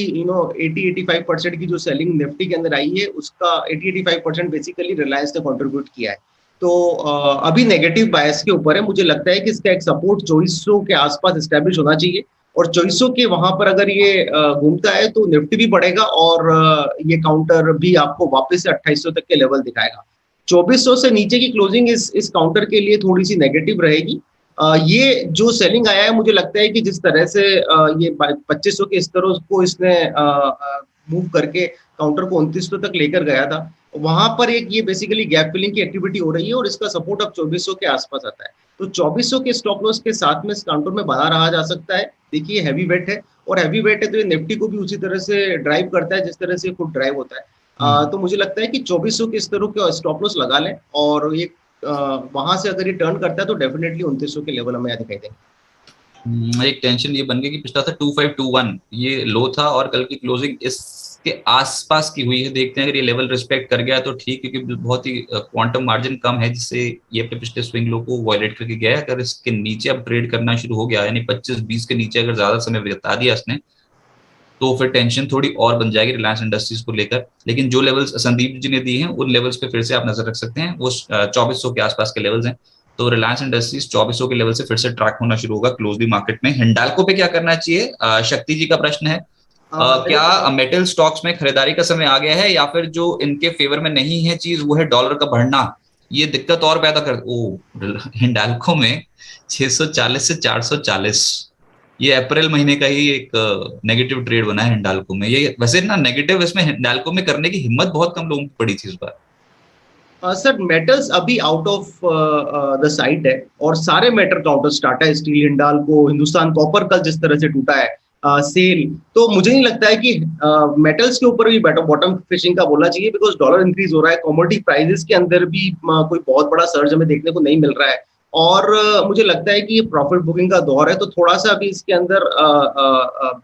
80-85% की जो सेलिंग निफ्टी के अंदर आई है उसका 80-85% बेसिकली रिलायंस ने कंट्रीब्यूट किया है। तो अभी नेगेटिव बायस के ऊपर है, मुझे लगता है कि इसका एक सपोर्ट 2400 के आसपास एस्टेब्लिश होना चाहिए और 2400 के वहां पर अगर ये घूमता है तो निफ्टी भी बढ़ेगा और ये काउंटर भी आपको वापस से 2800 तक के लेवल दिखाएगा। 2400 से नीचे की क्लोजिंग इस काउंटर के लिए थोड़ी सी नेगेटिव रहेगी। ये जो सेलिंग आया है मुझे लगता है कि जिस तरह से ये 2500 के स्तरों को इसने मूव करके काउंटर को 2900 तक लेकर गया था, वहां पर एक ये बेसिकली गैप फिलिंग की एक्टिविटी हो रही है और इसका सपोर्ट अब 2400 के आसपास आता है। तो 2400 के स्टॉप लॉस के साथ में इस काउंटर में बना रहा जा सकता है। देखिए हैवी वेट है और हैवी वेट है तो ये निफ्टी को भी उसी तरह से ड्राइव करता है जिस तरह से खुद ड्राइव होता है। तो मुझे लगता है कि 2400 के स्तरों के स्टॉप लॉस लगा लें और ये वहां से अगर ये टर्न करता है तो डेफिनेटली 2900 के लेवल हमें यहाँ दिखाई देंगे। एक टेंशन ये बन गई कि पिछला था 2521 ये लो था और कल की क्लोजिंग इसके आसपास की हुई है। देखते हैं अगर ये लेवल रिस्पेक्ट कर गया तो ठीक, क्योंकि बहुत ही क्वांटम मार्जिन कम है जिससे ये अपने पिछले स्विंग लो को वॉयलेट करके गया है। अगर इसके नीचे अब ट्रेड करना शुरू हो गया यानी 25-20 के नीचे अगर ज्यादा समय बिता दिया इसने तो फिर टेंशन थोड़ी और बन जाएगी रिलायंस इंडस्ट्रीज को लेकर। लेकिन जो लेवल्स संदीप जी ने दिए हैं उन लेवल्स पे फिर से आप नजर रख सकते हैं, वो 2400 के आसपास के लेवल्स हैं। तो रिलायंस इंडस्ट्रीज 2400 के लेवल से फिर से ट्रैक होना शुरू होगा क्लोजली मार्केट में। हिंडाल्को पे क्या करना चाहिए? शक्ति जी का प्रश्न है, क्या मेटल स्टॉक्स में खरीदारी का समय आ गया है या फिर जो इनके फेवर में नहीं है चीज वो है डॉलर का बढ़ना, ये दिक्कत और पैदा कर हिंडाल्को में 640 से 440 ये अप्रैल महीने का ही एक नेगेटिव ट्रेड बना है हिंडाल्को में। ये वैसे ना नेगेटिव इसमें हिंडाल्को में करने की हिम्मत बहुत कम लोगों की पड़ी थी इस बार। सर मेटल्स अभी आउट ऑफ द साइट है और सारे metal counters Tata steel, Hindalco, Hindustan copper कल जिस तरह से टूटा है सेल, तो मुझे नहीं लगता है कि मेटल्स के ऊपर भी बॉटम फिशिंग का बोलना चाहिए बिकॉज डॉलर इंक्रीज हो रहा है, कमोडिटी प्राइसेस के अंदर भी कोई बहुत बड़ा सर्ज हमें देखने को नहीं मिल रहा है और मुझे लगता है कि ये प्रॉफिट बुकिंग का दौर है तो थोड़ा सा अभी इसके अंदर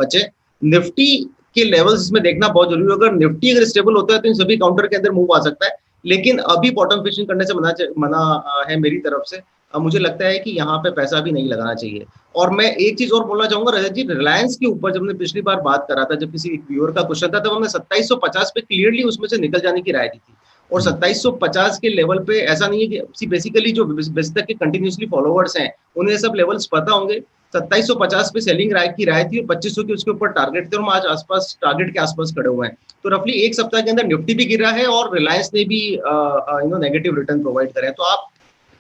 बचे। निफ्टी के लेवल्स इसमें देखना बहुत जरूरी है, अगर निफ्टी अगर स्टेबल होता है तो इन सभी काउंटर के अंदर मूव आ सकता है, लेकिन अभी बॉटम फिशिंग करने से मना है मेरी तरफ से। मुझे लगता है कि यहाँ पे पैसा भी नहीं लगाना चाहिए। और मैं एक चीज और बोलना चाहूंगा रजत जी, रिलायंस के ऊपर जब हमने पिछली बार बात करा था, जब किसी व्यूअर का क्वेश्चन था तब हमने 2750 पे क्लियरली उसमें से निकल जाने की राय दी थी और 2750 के लेवल पे ऐसा नहीं है कि बेसिकली जो तक के कंटिन्यूसली फॉलोवर्स हैं उन्हें सब लेवल्स पता होंगे। 2750 पे सेलिंग राय थी और 2500 के उसके ऊपर टारगेट थे और हम आज आसपास टारगेट के आसपास खड़े हुए हैं। तो रफली एक सप्ताह के अंदर निफ्टी भी गिरा है और रिलायंस ने भी नेगेटिव रिटर्न प्रोवाइड करे हैं। तो आप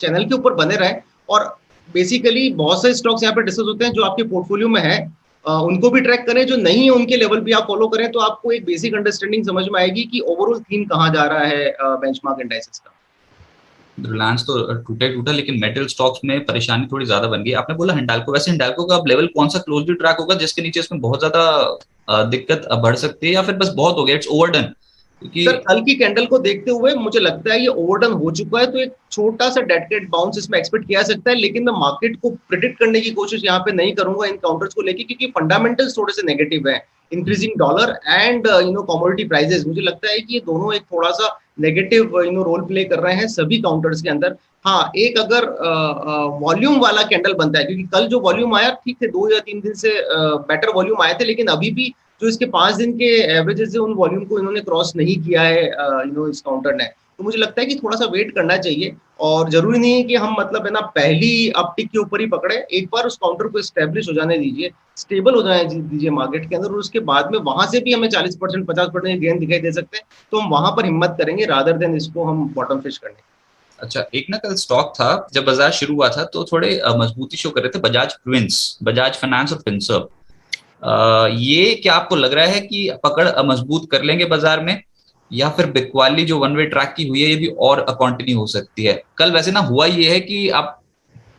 चैनल के ऊपर बने रहें और बेसिकली बहुत सारे स्टॉक्स यहाँ पे डिस्कस होते हैं जो आपके पोर्टफोलियो में है, उनको भी ट्रैक करें, जो नहीं है उनके लेवल भी आप फॉलो करें तो आपको एक बेसिक अंडरस्टैंडिंग समझ में आएगी कि ओवरऑल थीम कहाँ जा रहा है बेंचमार्क इंडाइसेस का। रिलायंस तो टूटा लेकिन मेटल स्टॉक्स में परेशानी थोड़ी ज्यादा बन गई। आपने बोला हिंडाल्को, वैसे हिंडाल्को का अब लेवल कौन सा क्लोजली ट्रैक होगा जिसके नीचे इसमें बहुत ज्यादा दिक्कत बढ़ सकती है या फिर बस बहुत हो गया, इट्स ओवरडन? क्योंकि सर कल की कैंडल को देखते हुए मुझे लगता है ये ओवरडन हो चुका है, तो एक छोटा सा डेड कैट बाउंस इसमें एक्सपेक्ट किया सकता है, लेकिन मैं मार्केट को प्रिडिक्ट करने की कोशिश यहाँ पे नहीं करूंगा इन काउंटर्स को लेके, क्योंकि फंडामेंटल्स थोड़े से नेगेटिव है। Increasing dollar and commodity prices, मुझे लगता है कि ये दोनों एक थोड़ा सा नेगेटिव रोल प्ले कर रहे हैं सभी काउंटर्स के अंदर। हाँ, एक अगर वॉल्यूम वाला कैंडल बनता है, क्योंकि कल जो वॉल्यूम आया ठीक थे, 2 या 3 दिन से बेटर वॉल्यूम आए थे, लेकिन अभी भी जो इसके 5 दिन के एवरेजेस है उन वॉल्यूम को इन्होंने क्रॉस नहीं किया है इस काउंटर ने। तो मुझे लगता है कि थोड़ा सा वेट करना चाहिए और जरूरी नहीं है कि हम मतलब है ना पहली अपटिक के ऊपर ही पकड़े, एक बार उस काउंटर को एस्टेब्लिश हो जाने दीजिए, स्टेबल हो जाने दीजिए मार्केट के अंदर, और उसके बाद में वहां से भी हमें 40% 50% गेन दिखाई दे सकते हैं, तो हम वहां पर हिम्मत करेंगे रादर देन इसको हम बॉटम फिश करने। अच्छा, एक ना कल स्टॉक था जब बाजार शुरू हुआ था तो थोड़े मजबूती शो कर रहे थे, बजाज फाइनेंस और फिनसर्व। ये क्या आपको लग रहा है कि पकड़ मजबूत कर लेंगे बाजार में या फिर बिकवाली जो वन वे ट्रैक की हुई है ये भी और कंटिन्यू हो सकती है? कल वैसे ना हुआ ये है कि आप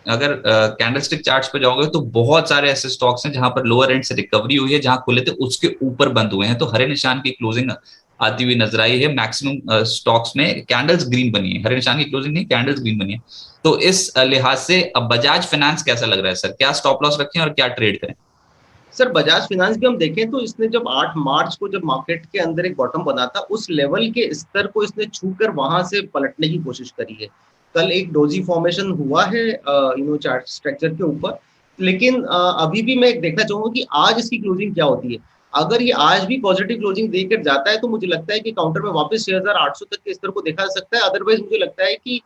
अगर कैंडलस्टिक चार्ट्स पे जाओगे तो बहुत सारे ऐसे स्टॉक्स हैं जहां पर लोअर एंड से रिकवरी हुई है, जहां खुले थे उसके ऊपर बंद हुए हैं, तो हरे निशान की क्लोजिंग आती हुई नजर आई है। मैक्सिमम स्टॉक्स में कैंडल्स ग्रीन बनी है, हरे निशान की क्लोजिंग नहीं, कैंडल्स ग्रीन बनी है। तो इस लिहाज से अब बजाज फाइनेंस कैसा लग रहा है सर? क्या स्टॉप लॉस रखें और क्या ट्रेड करें? सर बजाज फाइनेंस भी हम देखें तो इसने जब 8 मार्च को जब मार्केट के अंदर एक बॉटम बना था, उस लेवल के स्तर को इसने छूकर वहां से पलटने की कोशिश करी है। कल एक डोजी फॉर्मेशन हुआ है चार्ट स्ट्रक्चर के ऊपर, लेकिन अभी भी मैं देखना चाहूंगा कि आज इसकी क्लोजिंग क्या होती है। अगर ये आज भी पॉजिटिव क्लोजिंग देकर जाता है तो मुझे लगता है कि काउंटर में वापस 6,800 तक के स्तर को देखा जा सकता है। अदरवाइज मुझे लगता है कि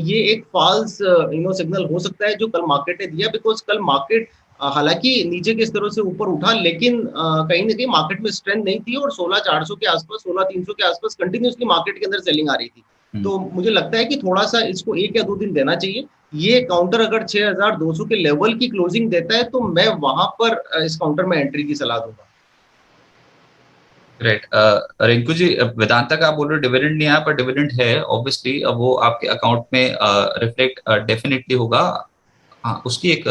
ये एक फॉल्स सिग्नल हो सकता है जो कल मार्केट ने दिया, बिकॉज कल मार्केट हालांकि नीचे के स्तरों से ऊपर उठा, लेकिन कहीं ना कहीं मार्केट में स्ट्रेंथ नहीं थी और 16,400 के आसपास, 16,300 के आसपास कंटिन्यूसली मार्केट के अंदर सेलिंग आ रही थी। तो मुझे लगता है कि थोड़ा सा इसको 1 या 2 दिन देना चाहिए। ये काउंटर अगर 6,200 के लेवल की क्लोजिंग देता है तो मैं वहां पर इस काउंटर में एंट्री की सलाह दूंगा। राइट। रिंकू जी, वेदांता का आप बोल रहे हो डिविडेंड नहीं आया, पर डिविडेंड है ऑब्वियसली, अब वो आपके अकाउंट में रिफ्लेक्ट डेफिनेटली होगा। हाँ, उसकी एक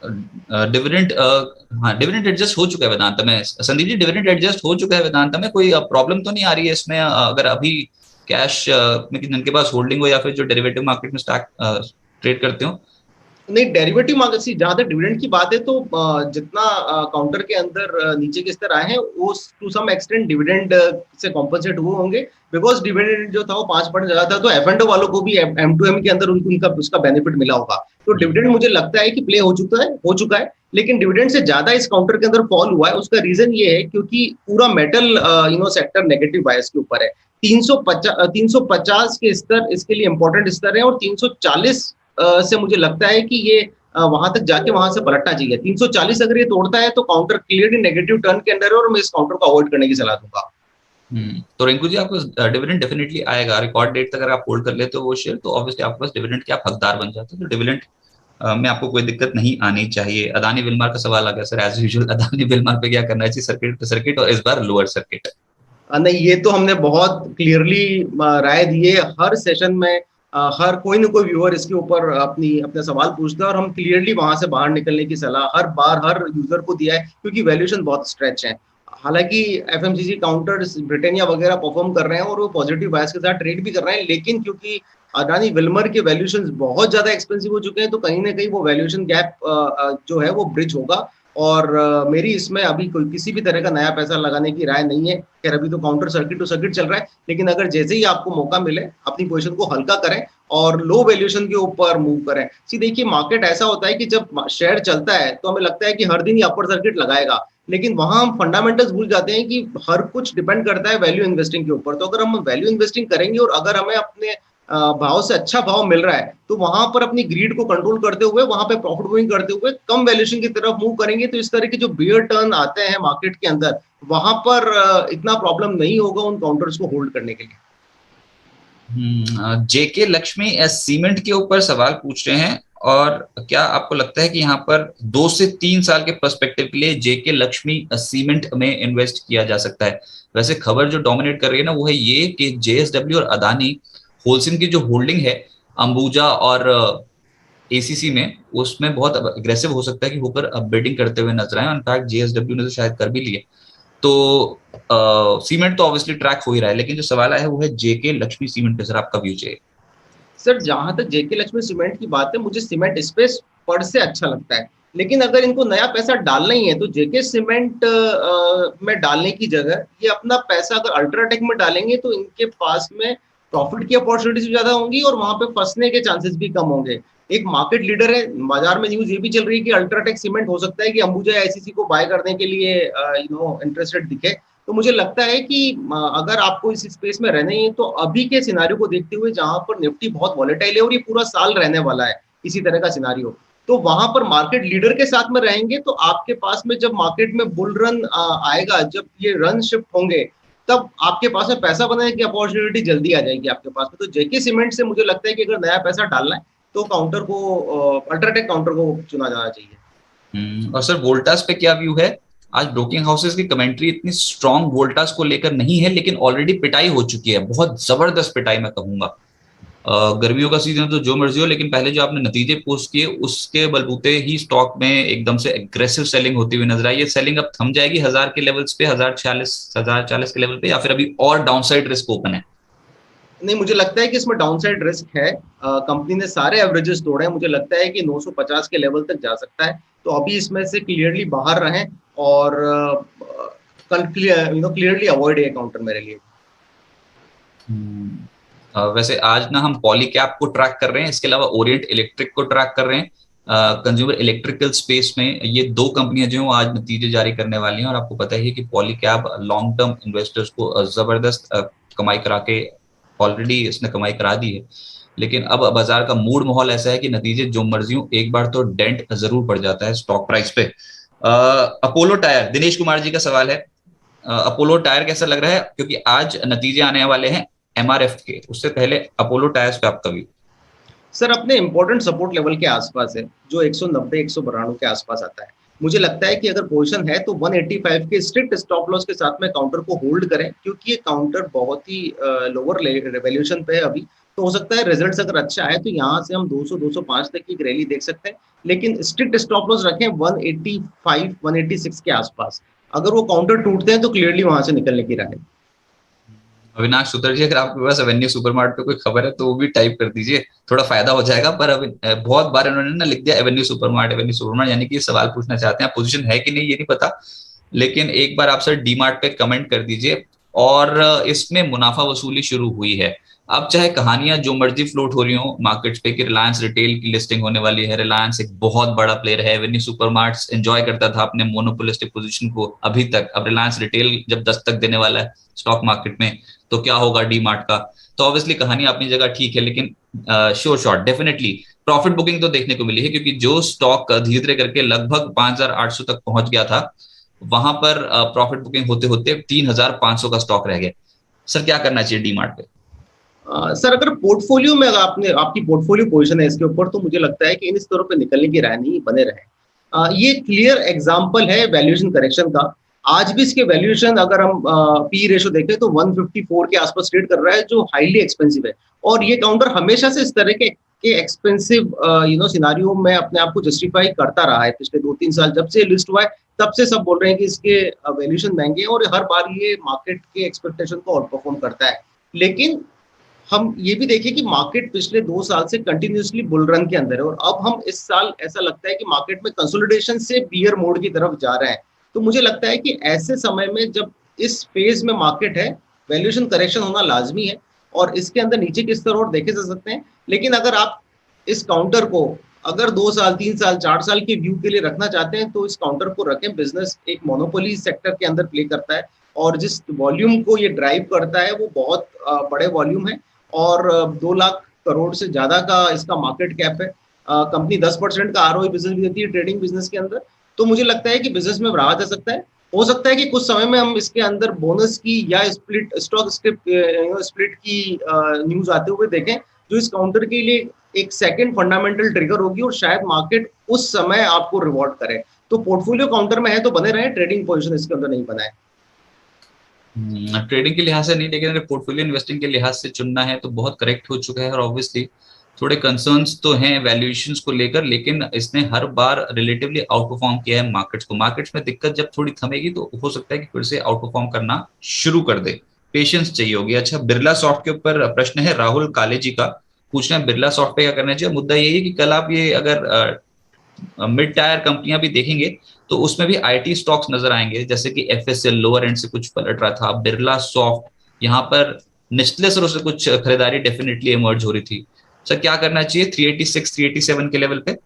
डिविडेंड, हाँ डिविडेंड एडजस्ट हो चुका है वेदांता में। संदीप जी, डिविडेंड एडजस्ट हो चुका है वेदांता में, कोई प्रॉब्लम तो नहीं आ रही है इसमें? अगर अभी कैश में जिनके पास होल्डिंग हो या फिर जो डेरिवेटिव मार्केट में स्टॉक ट्रेड करते हो? नहीं, डेरिवेटिव मार्केट से जहां तक डिविडेंड की बात है तो जितना काउंटर के अंदर नीचे के स्तर आए हैं वो टू सम एक्सटेंट डिविडेंड से कॉम्पनसेट हुए होंगे, बिकॉज डिविडेंड जो था वो 5% ज्यादा था, तो F&O वालों को भी M2M के अंदर उनका उसका बेनिफिट मिला होगा। तो डिविडेंड मुझे लगता है कि प्ले हो चुका है, लेकिन डिविडेंड से ज्यादा इस काउंटर के अंदर फॉल हुआ है। उसका रीजन ये है क्योंकि पूरा मेटल सेक्टर नेगेटिव बायस के ऊपर है। 350 के स्तर इसके लिए इंपॉर्टेंट स्तर है, और 340 से मुझे लगता है कि ये वहां तक जाके वहां से पलटना चाहिए। 340 अगर ये तोड़ता है तो काउंटर क्लियरली नेगेटिव टर्न के अंदर है, और मैं इस काउंटर को अवॉइड करने की सलाह दूंगा। तो रिंकू जी, आपको डिविडेंड डेफिनेटली आएगा। रिकॉर्ड डेट तक अगर आप होल्ड कर लेते हो वो शेयर, तो ऑब्वियसली आपके पास डिविडेंड के आप हकदार बन जाते हो। तो डिविडेंड में आपको कोई दिक्कत नहीं आनी चाहिए। अदानी विल्मार का सवाल आ गया sir, as usual Adani Wilmar पे क्या करना चाहिए? सर्किट पे सर्किट, और इस बार लोअर सर्किट है। नहीं, ये तो हमने बहुत क्लियरली राय दी है हर सेशन में। हर कोई ना कोई व्यूअर इसके ऊपर अपने सवाल पूछता है, और हम क्लियरली वहां से बाहर निकलने की सलाह हर बार हर यूजर को दिया है, क्योंकि वैल्यूएशन बहुत स्ट्रेच है। हालांकि एफएमसीजी काउंटर्स ब्रिटेनिया वगैरह परफॉर्म कर रहे हैं और वो पॉजिटिव बायस के साथ ट्रेड भी कर रहे हैं, लेकिन क्योंकि अडानी विल्मर के वैल्यूएशन बहुत ज्यादा एक्सपेंसिव हो चुके हैं, तो कहीं ना कहीं वो वैल्यूएशन गैप जो है वो ब्रिज होगा। और मेरी इसमें अभी कोई किसी भी तरह का नया पैसा लगाने की राय नहीं है। खैर अभी तो काउंटर सर्किट टू सर्किट चल रहा है, लेकिन अगर जैसे ही आपको मौका मिले अपनी पोजीशन को हल्का करें और लो वैल्यूएशन के ऊपर मूव करें। सी देखिए, मार्केट ऐसा होता है कि जब शेयर चलता है तो हमें लगता है कि हर दिन ही अपर सर्किट लगाएगा, लेकिन वहां हम फंडामेंटल्स भूल जाते हैं कि हर कुछ डिपेंड करता है वैल्यू इन्वेस्टिंग के ऊपर। तो अगर हम वैल्यू इन्वेस्टिंग करेंगे और अगर हमें अपने भाव से अच्छा भाव मिल रहा है, तो वहां पर अपनी ग्रीड को कंट्रोल करते हुए, वहां पे प्रॉफिट बुकिंग करते हुए कम वैल्यूएशन की तरफ मूव करेंगे, तो इस तरह के जो बियर टर्न आते हैं मार्केट के अंदर, वहां पर इतना प्रॉब्लम नहीं होगा उन काउंटर्स को होल्ड करने के लिए। जेके लक्ष्मी सीमेंट के ऊपर सवाल पूछ रहे हैं, और क्या आपको लगता है कि यहाँ पर 2 से 3 साल के पर्सपेक्टिव के लिए जेके लक्ष्मी सीमेंट में इन्वेस्ट किया जा सकता है? वैसे खबर जो डोमिनेट कर रही है ना, वो है ये कि जेएसडब्ल्यू और अदानी होलसेल की जो होल्डिंग है अंबुजा और एसीसी में, उसमें बहुत अग्रेसिव हो सकता है कि होकर बिडिंग करते हुए नजर आए। इनफैक्ट जेएसडब्ल्यू ने तो शायद कर भी लिए। तो सीमेंट तो ऑब्वियसली ट्रैक हो ही रहा है, लेकिन जो सवाल है वो है जेके लक्ष्मी सीमेंट पे। सर आपका व्यू चाहिए। सर जहां तक जेके लक्ष्मी सीमेंट की बात है, मुझे सीमेंट स्पेस पर से अच्छा लगता है, लेकिन अगर इनको नया पैसा डालना ही है तो जेके सीमेंट में डालने की जगह ये अपना पैसा अगर अल्ट्राटेक में डालेंगे तो इनके पास में प्रॉफिट की अपॉर्चुनिटीज भी ज्यादा होंगी और वहां पे फंसने के चांसेस भी कम होंगे। एक मार्केट लीडर है, बाजार में न्यूज ये भी चल रही है कि अल्ट्राटेक सीमेंट हो सकता है कि अंबुजा आईसीसी को बाय करने के लिए इंटरेस्टेड दिखे। तो मुझे लगता है कि अगर आपको इस स्पेस में रहना ही है तो अभी के सिनारियो को देखते हुए, जहां पर निफ्टी बहुत वॉलेटाइल है और ये पूरा साल रहने वाला है इसी तरह का सिनारियो, तो वहां पर मार्केट लीडर के साथ में रहेंगे तो आपके पास में जब मार्केट में बुल रन आएगा, जब ये रन शिफ्ट होंगे, तब आपके पास में पैसा बनाने की अपॉर्चुनिटी जल्दी आ जाएगी आपके पास में। तो जेके सीमेंट से मुझे लगता है कि अगर नया पैसा डालना है तो काउंटर को, अल्ट्राटेक काउंटर को चुना जाना चाहिए। और सर वोल्टास पे क्या व्यू है? आज ब्रोकिंग हाउसेस की कमेंट्री इतनी स्ट्रॉन्ग वोल्टास को लेकर नहीं है, लेकिन ऑलरेडी पिटाई हो चुकी है, बहुत जबरदस्त पिटाई मैं कहूंगा। गर्मियों का सीजन तो जो मर्जी हो, लेकिन पहले जो आपने नतीजे पोस्ट किए उसके बलबूते ही स्टॉक में एकदम से एग्रेसिव सेलिंग होती हुई नजर आई। ये सेलिंग अब थम जाएगी 1000 के लेवल्स पे, 1040 के लेवल पे, या फिर अभी और डाउनसाइड रिस्क ओपन है? नहीं, मुझे लगता है कि इसमें डाउनसाइड रिस्क है। कंपनी ने सारे एवरेजेस तोड़े हैं, मुझे लगता है कि 950 के लेवल तक जा सकता है। तो अभी इसमें से क्लियरली बाहर रहें और क्लियरली अवॉइड ये काउंटर मेरे लिए। वैसे आज ना हम पॉलीकैप को ट्रैक कर रहे हैं, इसके अलावा ओरिएंट इलेक्ट्रिक को ट्रैक कर रहे हैं। कंज्यूमर इलेक्ट्रिकल स्पेस में ये दो कंपनियां जो आज नतीजे जारी करने वाली हैं, और आपको पता ही है कि पॉलीकैप लॉन्ग टर्म इन्वेस्टर्स को जबरदस्त कमाई करा के ऑलरेडी इसने कमाई करा दी है। लेकिन अब बाजार का मूड माहौल ऐसा है कि नतीजे जो मर्जी हो, एक बार तो डेंट जरूर पड़ जाता है स्टॉक प्राइस पे। अपोलो टायर, दिनेश कुमार जी का सवाल है, अपोलो टायर कैसा लग रहा है, क्योंकि आज नतीजे आने वाले हैं एमआरएफ के, उससे पहले अपोलो टायर्स पे आपका व्यू? सर अपने इंपॉर्टेंट सपोर्ट लेवल के आसपास है, जो 190 192 के आसपास आता है। मुझे लगता है कि अगर पोजीशन है तो 185 के स्ट्रिक्ट स्टॉप लॉस के साथ में काउंटर को होल्ड करें, क्योंकि ये काउंटर बहुत ही लोअर वैल्यूएशन पे है अभी। तो हो सकता है रिजल्ट्स अगर अच्छा है तो यहाँ से हम 200 205 तक की एक रैली देख सकते हैं, लेकिन स्ट्रिक्ट स्टॉप लॉस रखें 185 186 के आसपास। अगर वो काउंटर टूटते हैं तो क्लियरली वहां से निकलने की राय है। अविनाश सूत्र जी, अगर आपके पास एवेन्यू सुपरमार्ट पे कोई खबर है तो वो भी टाइप कर दीजिए, थोड़ा फायदा हो जाएगा। पर अभी बहुत बार उन्होंने ना लिख दिया एवेन्यू सुपरमार्ट, यानी कि सवाल पूछना चाहते हैं, पोजीशन है कि नहीं ये नहीं पता, लेकिन एक बार आप सर डीमार्ट पे कमेंट कर दीजिए। और इसमें मुनाफा वसूली शुरू हुई है। अब चाहे कहानियां जो मर्जी फ्लोट हो रही हो मार्केट्स पे कि रिलायंस रिटेल की लिस्टिंग होने वाली है, रिलायंस एक बहुत बड़ा प्लेयर है, एवेन्यू सुपरमार्ट्स एंजॉय करता था अपने मोनोपोलिस्टिक पोजीशन को अभी तक, अब रिलायंस रिटेल जब दस्तक देने वाला है स्टॉक मार्केट में तो क्या होगा डी मार्ट का। तो ऑब्वियसली कहानी अपनी जगह ठीक है, लेकिन sure shot definitely profit booking तो देखने को मिली है, क्योंकि जो स्टॉक धीरे धीरे करके लगभग 5800 तक पहुंच गया था, वहां पर प्रॉफिट बुकिंग होते होते 3500 का स्टॉक रह गया। सर क्या करना चाहिए डी मार्ट पे? सर अगर पोर्टफोलियो में अगर आपकी पोर्टफोलियो पोजीशन है इसके ऊपर, तो मुझे लगता है कि इन स्तरों पे निकलने की राय नहीं, बने रहे। ये क्लियर एग्जांपल है वैल्यूएशन करेक्शन का। आज भी इसके वैल्यूएशन अगर हम पी रेशो देखें तो 154 के आसपास ट्रेड कर रहा है, जो हाईली एक्सपेंसिव है। और ये काउंटर हमेशा से इस तरह के एक्सपेंसिव सिनारियो में अपने आप को जस्टिफाई करता रहा है। पिछले 2-3 साल जब से लिस्ट हुआ है तब से सब बोल रहे हैं कि इसके वैल्यूएशन महंगे हैं, और हर बार ये मार्केट के एक्सपेक्टेशन को आउट परफॉर्म करता है। लेकिन हम ये भी देखें कि मार्केट पिछले 2 साल से कंटिन्यूसली बुल रन के अंदर है, और अब हम इस साल ऐसा लगता है कि मार्केट में कंसोलिडेशन से बियर मोड की तरफ जा रहे हैं। तो मुझे लगता है कि ऐसे समय में जब इस फेज में मार्केट है, वैल्यूएशन करेक्शन होना लाजमी है, और इसके अंदर नीचे के स्तर और देखे जा सकते हैं। लेकिन अगर आप इस काउंटर को अगर 2 साल 3 साल 4 साल के व्यू के लिए रखना चाहते हैं तो इस काउंटर को रखें। बिजनेस एक मोनोपोली सेक्टर के अंदर प्ले करता है, और जिस वॉल्यूम को ये ड्राइव करता है वो बहुत बड़े वॉल्यूम है, और 2 लाख करोड़ से ज्यादा का इसका मार्केट कैप है। कंपनी 10% का आरओई बिजनेस भी देती है ट्रेडिंग बिजनेस के अंदर। तो मुझे लगता है कि बिजनेस में रहा जा सकता है। हो सकता है कि कुछ समय में हम इसके अंदर बोनस की या स्टॉक स्प्लिट की न्यूज आते हुए देखें, जो इस काउंटर के लिए एक सेकंड फंडामेंटल ट्रिगर होगी, और शायद मार्केट उस समय आपको रिवॉर्ड करे। तो पोर्टफोलियो काउंटर में है तो बने रहे, ट्रेडिंग पोजीशन इसके अंदर नहीं बनाए। ट्रेडिंग के लिहाज से नहीं, लेकिन अगर पोर्टफोलियो इन्वेस्टिंग के लिहाज से चुनना है तो बहुत करेक्ट हो चुका है। और ऑब्वियसली थोड़े कंसर्न्स तो हैं वैल्यूएशंस को लेकर, लेकिन इसने हर बार रिलेटिवली आउट परफॉर्म किया है मार्केट्स को। मार्केट्स में दिक्कत जब थोड़ी थमेगी तो हो सकता है कि फिर से आउट परफॉर्म करना शुरू कर दे, पेशेंस चाहिए होगी। अच्छा, बिरला सॉफ्ट के ऊपर प्रश्न है राहुल काले जी का, पूछना है बिरला सॉफ्ट पे क्या करना चाहिए। मुद्दा यही है कि कल आप ये अगर मिड टायर कंपनियां भी देखेंगे तो उसमें भी आईटी स्टॉक्स नजर आएंगे, जैसे कि एफएसएल लोअर एंड से कुछ पलट रहा था, बिरला सॉफ्ट यहाँ पर निचले सरों से कुछ खरीदारी डेफिनेटली इमर्ज हो रही थी। सर क्या करना चाहिए 386 387 के लेवल पे?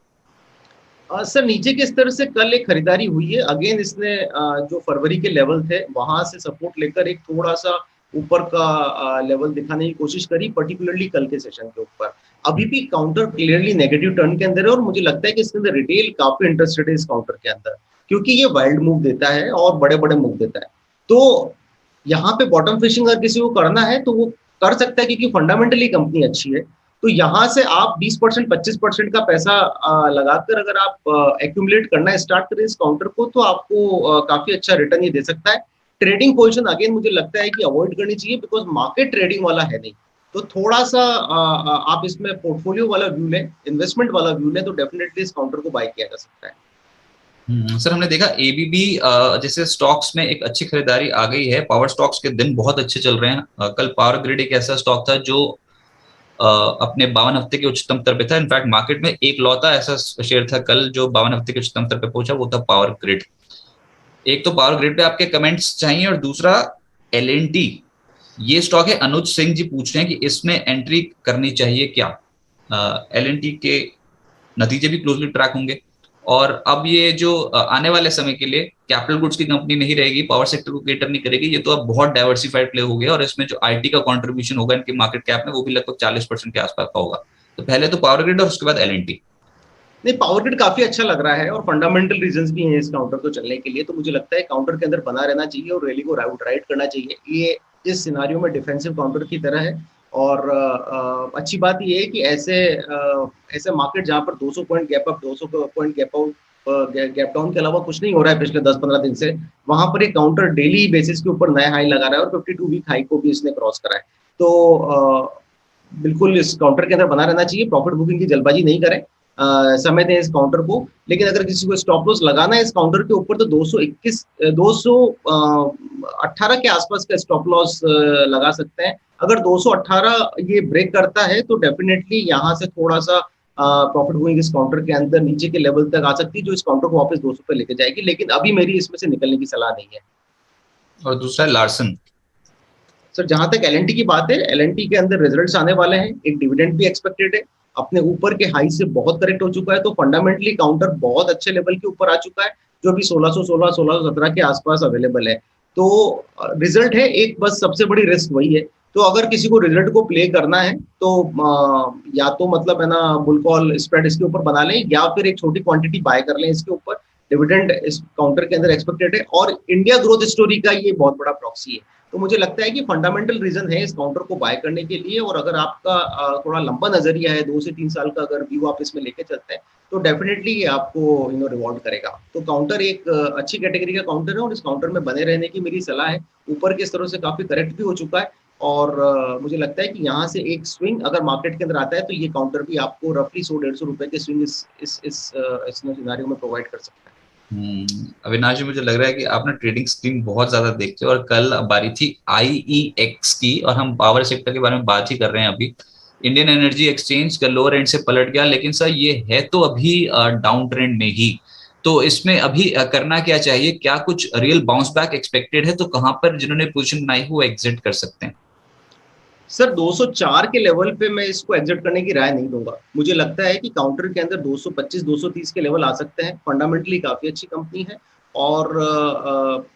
सर नीचे के स्तर से कल एक खरीदारी हुई है। अगेन इसने जो फरवरी के लेवल थे वहां से सपोर्ट लेकर एक थोड़ा सा ऊपर का लेवल दिखाने की कोशिश करी, पर्टिकुलरली कल के सेशन के ऊपर। अभी भी काउंटर क्लियरली नेगेटिव टर्न के अंदर है, और मुझे लगता है कि इसके अंदर रिटेल काफी इंटरेस्टेड है इस काउंटर के अंदर, क्योंकि ये वाइल्ड मूव देता है और बड़े बड़े मूव देता है। तो यहाँ पे बॉटम फिशिंग अगर किसी को करना है तो वो कर सकता है, क्योंकि फंडामेंटली कंपनी अच्छी है। तो यहाँ से आप 20% 25% का पैसा लगाकर अगर आप एक्यूमुलेट करना स्टार्ट करें इस काउंटर को, तो आपको काफी अच्छा रिटर्न ये दे सकता है। ट्रेडिंग पोजीशन अगेन मुझे लगता है कि अवॉइड करनी चाहिए, बिकॉज मार्केट ट्रेडिंग वाला है नहीं। तो थोड़ा सा आप इसमें पोर्टफोलियो वाला व्यू लें, इन्वेस्टमेंट वाला व्यू लें, तो डेफिनेटली इस काउंटर को बाय किया जा सकता है। सर हमने देखा एबीबी जैसे स्टॉक्स में एक अच्छी खरीदारी आ गई है, पावर स्टॉक्स के दिन बहुत अच्छे चल रहे हैं। कल पावर ग्रिड एक ऐसा स्टॉक था जो अपने 52 हफ्ते के उच्चतम स्तर पे था। इनफैक्ट मार्केट में एक लौता ऐसा शेयर था कल जो 52 हफ्ते के उच्चतम स्तर पे पहुंचा, वो था पावर ग्रिड। एक तो पावर ग्रिड पे आपके कमेंट्स चाहिए, और दूसरा L&T, ये स्टॉक है। अनुज सिंह जी पूछ रहे हैं कि इसमें एंट्री करनी चाहिए क्या। L&T के नतीजे भी क्लोजली ट्रैक होंगे, और अब ये जो आने वाले समय के लिए कैपिटल गुड्स की कंपनी नहीं रहेगी, पावर सेक्टर को केटर नहीं करेगी, ये तो अब बहुत डाइवर्सिफाइड प्ले हो गया, और इसमें जो आईटी का कंट्रीब्यूशन होगा इनकी मार्केट कैप में, वो भी लगभग 40% के आसपास का होगा। तो पहले तो पावर ग्रिड और उसके बाद L&T। नहीं, पावर ग्रिड काफी अच्छा लग रहा है और फंडामेंटल रीजंस भी हैं इस काउंटर को चलने के लिए, तो मुझे लगता है काउंटर के अंदर बना रहना चाहिए और रैली को राइड करना चाहिए। ये इस सिनारियो में डिफेंसिव काउंटर की तरह है, और अच्छी बात ये है कि ऐसे मार्केट जहां पर 200 point gap up, 200 point gap out, gap down के अलावा कुछ नहीं हो रहा है पिछले 10-15 दिन से, वहां पर एक काउंटर डेली बेसिस के ऊपर नया हाई लगा रहा है और 52 वीक हाई को भी इसने क्रॉस करा है। तो बिल्कुल इस काउंटर के अंदर बना रहना चाहिए, प्रॉफिट बुकिंग की जल्दबाजी नहीं करें, समय दें इस काउंटर को। लेकिन अगर किसी को स्टॉप लॉस लगाना है इस काउंटर के ऊपर, तो 218 के आसपास का स्टॉप लॉस लगा सकते हैं। अगर 218 ये ब्रेक करता है तो डेफिनेटली यहाँ से थोड़ा सा प्रॉफिट बुकिंग इस काउंटर के अंदर नीचे के लेवल तक आ सकती है, जो इस काउंटर को वापस 200 पे लेके जाएगी, लेकिन अभी मेरी इसमें से निकलने की सलाह नहीं है। और दूसरा लार्सन। सर, जहां तक L&T की बात है, L&T के अंदर रिजल्ट्स आने वाले हैं, एक डिविडेंड भी एक्सपेक्टेड है, अपने ऊपर के हाई से बहुत करेक्ट हो चुका है, तो फंडामेंटली काउंटर बहुत अच्छे लेवल के ऊपर आ चुका है, जो अभी 1616 1617 के आसपास अवेलेबल है। तो रिजल्ट है एक, बस सबसे बड़ी रिस्क वही है। तो अगर किसी को रिजल्ट को प्ले करना है तो या तो मतलब है ना बुल कॉल स्प्रेड इसके ऊपर बना लें, या फिर एक छोटी क्वांटिटी बाय कर लें इसके ऊपर। डिविडेंड इस काउंटर के अंदर एक्सपेक्टेड है, और इंडिया ग्रोथ स्टोरी का ये बहुत बड़ा प्रॉक्सी है। तो मुझे लगता है कि फंडामेंटल रीजन है इस काउंटर को बाय करने के लिए, और अगर आपका थोड़ा लंबा नजरिया है, 2 से 3 साल का अगर व्यू आप इसमें लेके चलते हैं, तो डेफिनेटली ये आपको रिवॉर्ड करेगा। तो काउंटर एक अच्छी कैटेगरी का काउंटर है, और इस काउंटर में बने रहने की मेरी सलाह है। ऊपर के स्तरों से काफी करेक्ट भी हो चुका है, और मुझे लगता है कि यहाँ से एक स्विंग अगर मार्केट के अंदर आता है, तो ये काउंटर भी आपको रफली 100-150 रुपए के स्विंग इस सिनेरियो में प्रोवाइड कर सकता है। अविनाश जी, मुझे लग रहा है कि आप ना ट्रेडिंग स्क्रीन बहुत ज्यादा देखते हो, और कल बारी थी IEX की, और हम पावर सेक्टर के बारे में बात ही कर रहे हैं अभी। इंडियन एनर्जी एक्सचेंज का लोअर एंड से पलट गया, लेकिन सर ये है तो अभी डाउन ट्रेंड में ही, तो इसमें अभी करना क्या चाहिए? क्या कुछ रियल बाउंस बैक एक्सपेक्टेड है? तो कहां पर जिन्होंने पोजीशन बनाई वो एग्जिट कर सकते हैं? सर, 204 के लेवल पे मैं इसको एग्जिट करने की राय नहीं दूंगा। मुझे लगता है कि काउंटर के अंदर 225 230 के लेवल आ सकते हैं। फंडामेंटली काफी अच्छी कंपनी है, और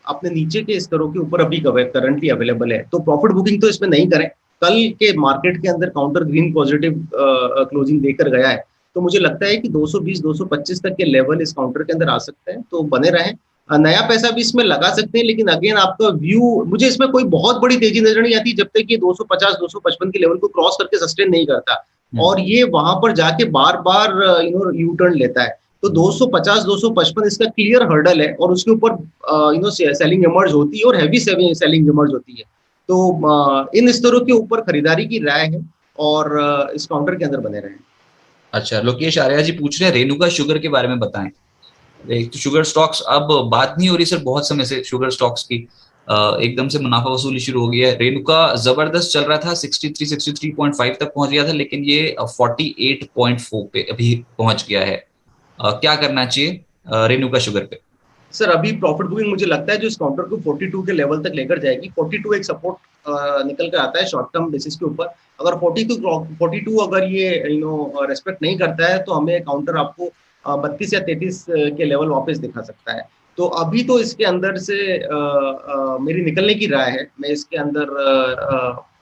अपने नीचे के स्तरों के ऊपर अभी करंटली अवेलेबल है, तो प्रॉफिट बुकिंग तो इसमें नहीं करें। कल के मार्केट के अंदर काउंटर ग्रीन पॉजिटिव क्लोजिंग देकर गया है, तो मुझे लगता है कि 220 225 तक के लेवल इस काउंटर के अंदर आ सकते हैं, तो बने रहें। नया पैसा भी इसमें लगा सकते हैं, लेकिन अगेन आपका व्यू, मुझे इसमें कोई बहुत बड़ी तेजी नजर नहीं आती जब तक ये 250 255 के लेवल को क्रॉस करके सस्टेन नहीं करता, और ये वहां पर जाके बार बार यू टर्न लेता है। तो 250 255 इसका क्लियर हर्डल है, और उसके ऊपर सेलिंग इमर्ज होती है, और हैवी सेलिंग इमर्ज होती है। तो इन स्तरों के ऊपर खरीदारी की राय है, और इस काउंटर के अंदर बने रहें। अच्छा, लोकेश आर्या जी पूछ रहे हैं रेणुका शुगर के बारे में बताएं। एक तो शुगर स्टॉक्स, अब बात नहीं हो रही सर बहुत समय से शुगर स्टॉक्स की, एकदम से मुनाफा वसूली शुरू हो गया है। रेणुका जबरदस्त चल रहा था, 63 तक पहुंच गया था, लेकिन ये 48.4 पे अभी पहुंच गया है। क्या करना चाहिए रेणुका शुगर पे? सर, अभी प्रॉफिट बुकिंग मुझे लगता है जो इस काउंटर को 42 के लेवल तक लेकर जाएगी। 42 एक सपोर्ट निकल कर आता है शॉर्ट टर्म बेसिस के ऊपर। अगर 42 अगर ये रेस्पेक्ट नहीं करता है, तो हमें काउंटर आपको 32 या 33 के लेवल वापस दिखा सकता है। तो अभी तो इसके अंदर से मेरी निकलने की राय है। मैं इसके अंदर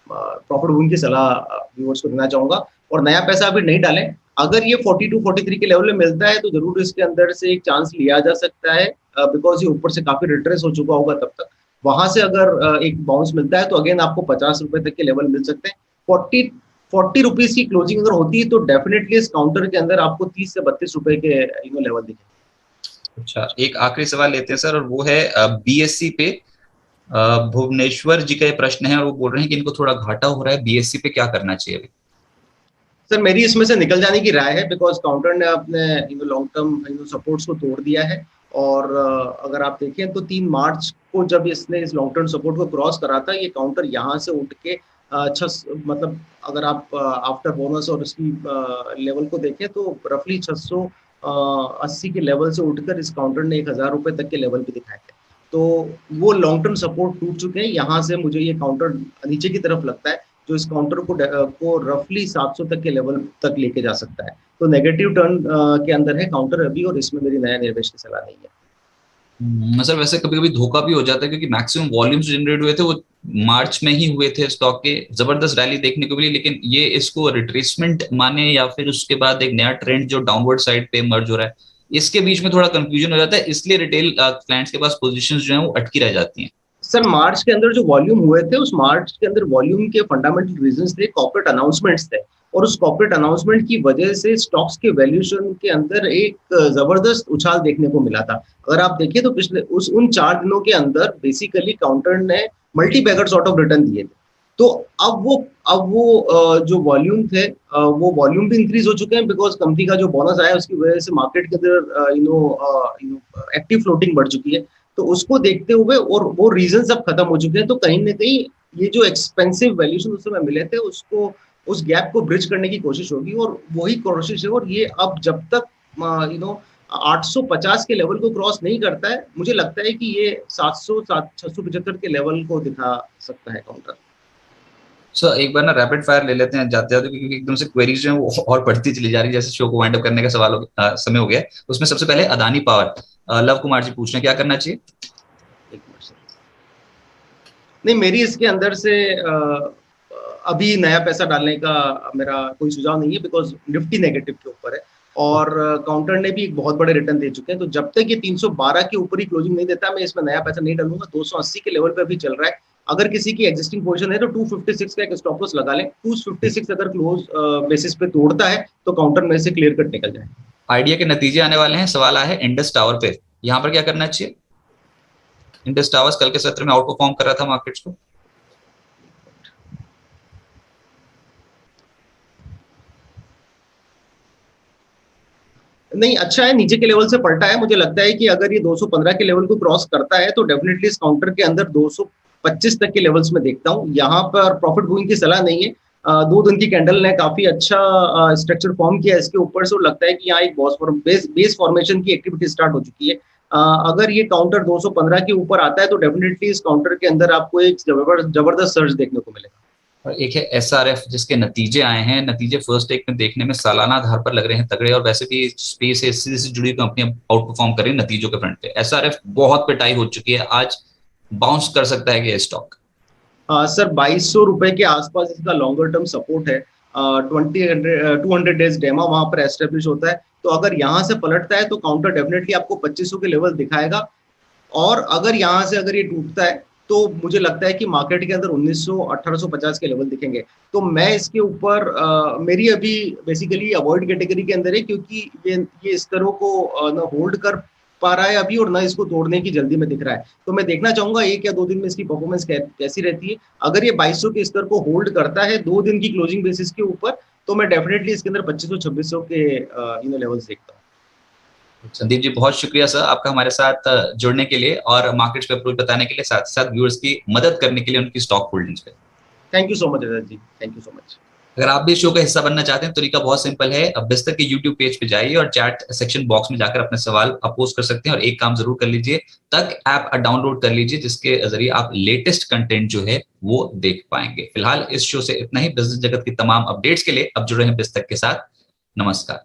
प्रॉफिट बुकिंग की सलाह व्यूअर्स को देना चाहूंगा, और नया पैसा अभी नहीं डालें। अगर ये 42 43 के लेवल में मिलता है, तो जरूर इसके अंदर से एक चांस लिया जा सकता है, बिकॉज ये ऊपर से काफी रिट्रेस हो चुका होगा तब तक। वहां से अगर एक बाउंस मिलता है, तो अगेन आपको 50 रुपए तक के लेवल मिल सकते हैं। 40 रुपीज की क्लोजिंग अगर होती है, तो डेफिनेटली इस काउंटर के अंदर आपको 30 से 32 रुपए के लेवल दिखेंगे। अच्छा, एक आखिरी सवाल लेते हैं सर, और वो है BSE पे। भुवनेश्वर जी का ये प्रश्न है, और वो बोल रहे हैं कि इनको थोड़ा घाटा हो रहा है, BSE पे क्या करना चाहिए अभी? सर, मेरी इसमें से निकल जाने की राय है, बिकॉज काउंटर ने अपने लॉन्ग टर्म सपोर्ट्स को तोड़ दिया है। और अगर आप देखें तो 3 मार्च को जब इसने इस लॉन्ग टर्म सपोर्ट को क्रॉस करा था, ये काउंटर यहाँ से उठ के अच्छा, मतलब अगर आप आफ्टर बोनस और उसकी लेवल को देखें तो रफली 680 के लेवल से उठकर इस काउंटर ने 1,000 रुपए तक के लेवल भी दिखाए थे। तो वो लॉन्ग टर्म सपोर्ट टूट चुके हैं। यहाँ से मुझे ये काउंटर नीचे की तरफ लगता है, जो इस काउंटर को रफली 700 तक के लेवल तक लेके जा सकता है। तो नेगेटिव टर्न के अंदर है काउंटर अभी, और इसमें मेरी नया निवेश की सलाह नहीं है। सर वैसे कभी कभी धोखा भी हो जाता है, क्योंकि मैक्सिमम वॉल्यूम्स जनरेट हुए थे वो मार्च में ही हुए थे, स्टॉक के जबरदस्त रैली देखने को मिली, लेकिन ये इसको रिट्रेसमेंट माने या फिर उसके बाद एक नया ट्रेंड जो डाउनवर्ड साइड पे मर्ज हो रहा है, इसके बीच में थोड़ा कंफ्यूजन हो जाता है, इसलिए रिटेल क्लाइंट्स के पास पोजीशंस जो है वो अटकी रह जाती हैं। सर मार्च के अंदर जो वॉल्यूम हुए थे, उस मार्च के अंदर वॉल्यूम के फंडामेंटल रीजंस थे, कॉर्पोरेट अनाउंसमेंट्स थे, और उस कॉर्पोरेट अनाउंसमेंट की वजह से स्टॉक्स के वैल्यूएशन के अंदर एक जबरदस्त उछाल देखने को मिला था। अगर आप देखिए तो पिछले उन 4 दिनों के अंदर बेसिकली काउंटर ने multibagger sort of return दिए थे। तो अब वो जो वॉल्यूम थे, वो वॉल्यूम भी इंक्रीज हो चुके हैं, बिकॉज कंपनी का जो बोनस आया उसकी वजह से मार्केट के अंदर एक्टिव फ्लोटिंग बढ़ चुकी है। तो उसको देखते हुए और वो रीजन अब खत्म हो चुके हैं, तो कहीं ना कहीं ये जो एक्सपेंसिव वैल्यूएशन उस समय मिले थे, उसको उस गैप को ब्रिज करने की कोशिश होगी, और वही कोशिश है। और ये अब जब तक 850 के लेवल को क्रॉस नहीं करता है, मुझे लगता है कि ये 675 के लेवल को दिखा सकता है काउंटर। सर एक बार ना रैपिड फायर ले लेते हैं जाते जाते, क्योंकि एकदम से क्वेरीज जो है वो और बढ़ती चली जा रही है, जैसे शो को वाइंड अप करने का समय हो गया है। उसमें सबसे पहले अदानी पावर, लव कुमार जी पूछ रहे हैं क्या करना चाहिए। एक मिनट सर, नहीं मेरी इसके अंदर से अभी नया पैसा डालने का मेरा कोई सुझाव नहीं है, बिकॉज निफ्टी नेगेटिव के ऊपर है, और काउंटर ने भी एक बहुत बड़े रिटर्न दे चुके हैं। तो जब तक ये 312 के ऊपर ही क्लोजिंग नहीं देता, मैं इसमें नया पैसा नहीं डालूंगा। 280 के लेवल पे अभी चल रहा है। अगर किसी की एग्जिस्टिंग पोजीशन है तो 256 का एक स्टॉप लॉस लगा लें। 256 अगर क्लोज बेसिस पे तोड़ता है तो काउंटर में से क्लियर कट निकल जाए। आइडिया के नतीजे आने वाले हैं, सवाल आया है इंडस टावर पे, यहाँ पर क्या करना चाहिए। इंडस टावर्स कल के सत्र में आउट परफॉर्म कर रहा था मार्केट्स को। नहीं, अच्छा है, नीचे के लेवल से पलटा है। मुझे लगता है कि अगर ये 215 के लेवल को क्रॉस करता है तो डेफिनेटली इस काउंटर के अंदर 225 तक के लेवल्स में देखता हूँ। यहाँ पर प्रॉफिट बुकिंग की सलाह नहीं है। 2 दिन की कैंडल ने काफी अच्छा स्ट्रक्चर फॉर्म किया इसके ऊपर से, और लगता है कि यहाँ एक बेस फॉर्मेशन की एक्टिविटी स्टार्ट हो चुकी है। अगर ये काउंटर 215 के ऊपर आता है तो डेफिनेटली इस काउंटर के अंदर आपको एक जबरदस्त सर्ज देखने को मिलेगा। और एक है एसआरएफ, जिसके नतीजे आए हैं, नतीजे फर्स्ट टेक में देखने में सालाना आधार पर लग रहे हैं तगड़े, और वैसे भी स्पेस से इससे जुड़ी कंपनियां आउट परफॉर्म कर रही है नतीजों के फ्रंट पे। एसआरएफ बहुत पिटाई हो चुकी है, आज बाउंस कर सकता है कि स्टॉक। सर 2200 रुपए के आसपास इसका लॉन्गर टर्म सपोर्ट है। 200 डेज डेमा वहां पर एस्टेब्लिश होता है। तो अगर यहाँ से पलटता है तो काउंटर डेफिनेटली आपको 2500 के लेवल दिखाएगा, और अगर यहाँ से अगर ये टूटता है तो मुझे लगता है कि मार्केट के अंदर 1900 1850 के लेवल दिखेंगे। तो मैं इसके ऊपर मेरी अभी बेसिकली अवॉइड कैटेगरी के अंदर है, क्योंकि ये स्तरों को ना होल्ड कर पा रहा है अभी, और ना इसको तोड़ने की जल्दी में दिख रहा है। तो मैं देखना चाहूंगा 1 या 2 दिन में इसकी परफॉर्मेंस कैसी रहती है। अगर ये 2200 के स्तर को होल्ड करता है 2 दिन की क्लोजिंग बेसिस के ऊपर, तो मैं डेफिनेटली इसके अंदर 2500 2600 के लेवल्स देखता हूँ। संदीप जी बहुत शुक्रिया सर आपका हमारे साथ जुड़ने के लिए और मार्केट्स पे अप्रोच बताने के लिए, साथ साथ व्यूअर्स की मदद करने के लिए उनकी स्टॉक होल्डिंग्स पे। Thank you so much Rajat ji, thank you so much. अगर आप भी शो का हिस्सा बनना चाहते हैं, तरीका बहुत सिंपल है। अब बिस्तर के यूट्यूब पेज पे जाइए और चैट सेक्शन बॉक्स में जाकर अपने सवाल अपोज कर सकते हैं, और एक काम जरूर कर लीजिए, तक ऐप डाउनलोड कर लीजिए, जिसके जरिए आप लेटेस्ट कंटेंट जो है वो देख पाएंगे। फिलहाल इस शो से इतना ही। बिजनेस जगत की तमाम अपडेट्स के लिए अब जुड़े हैं बिस्तर के साथ। नमस्कार।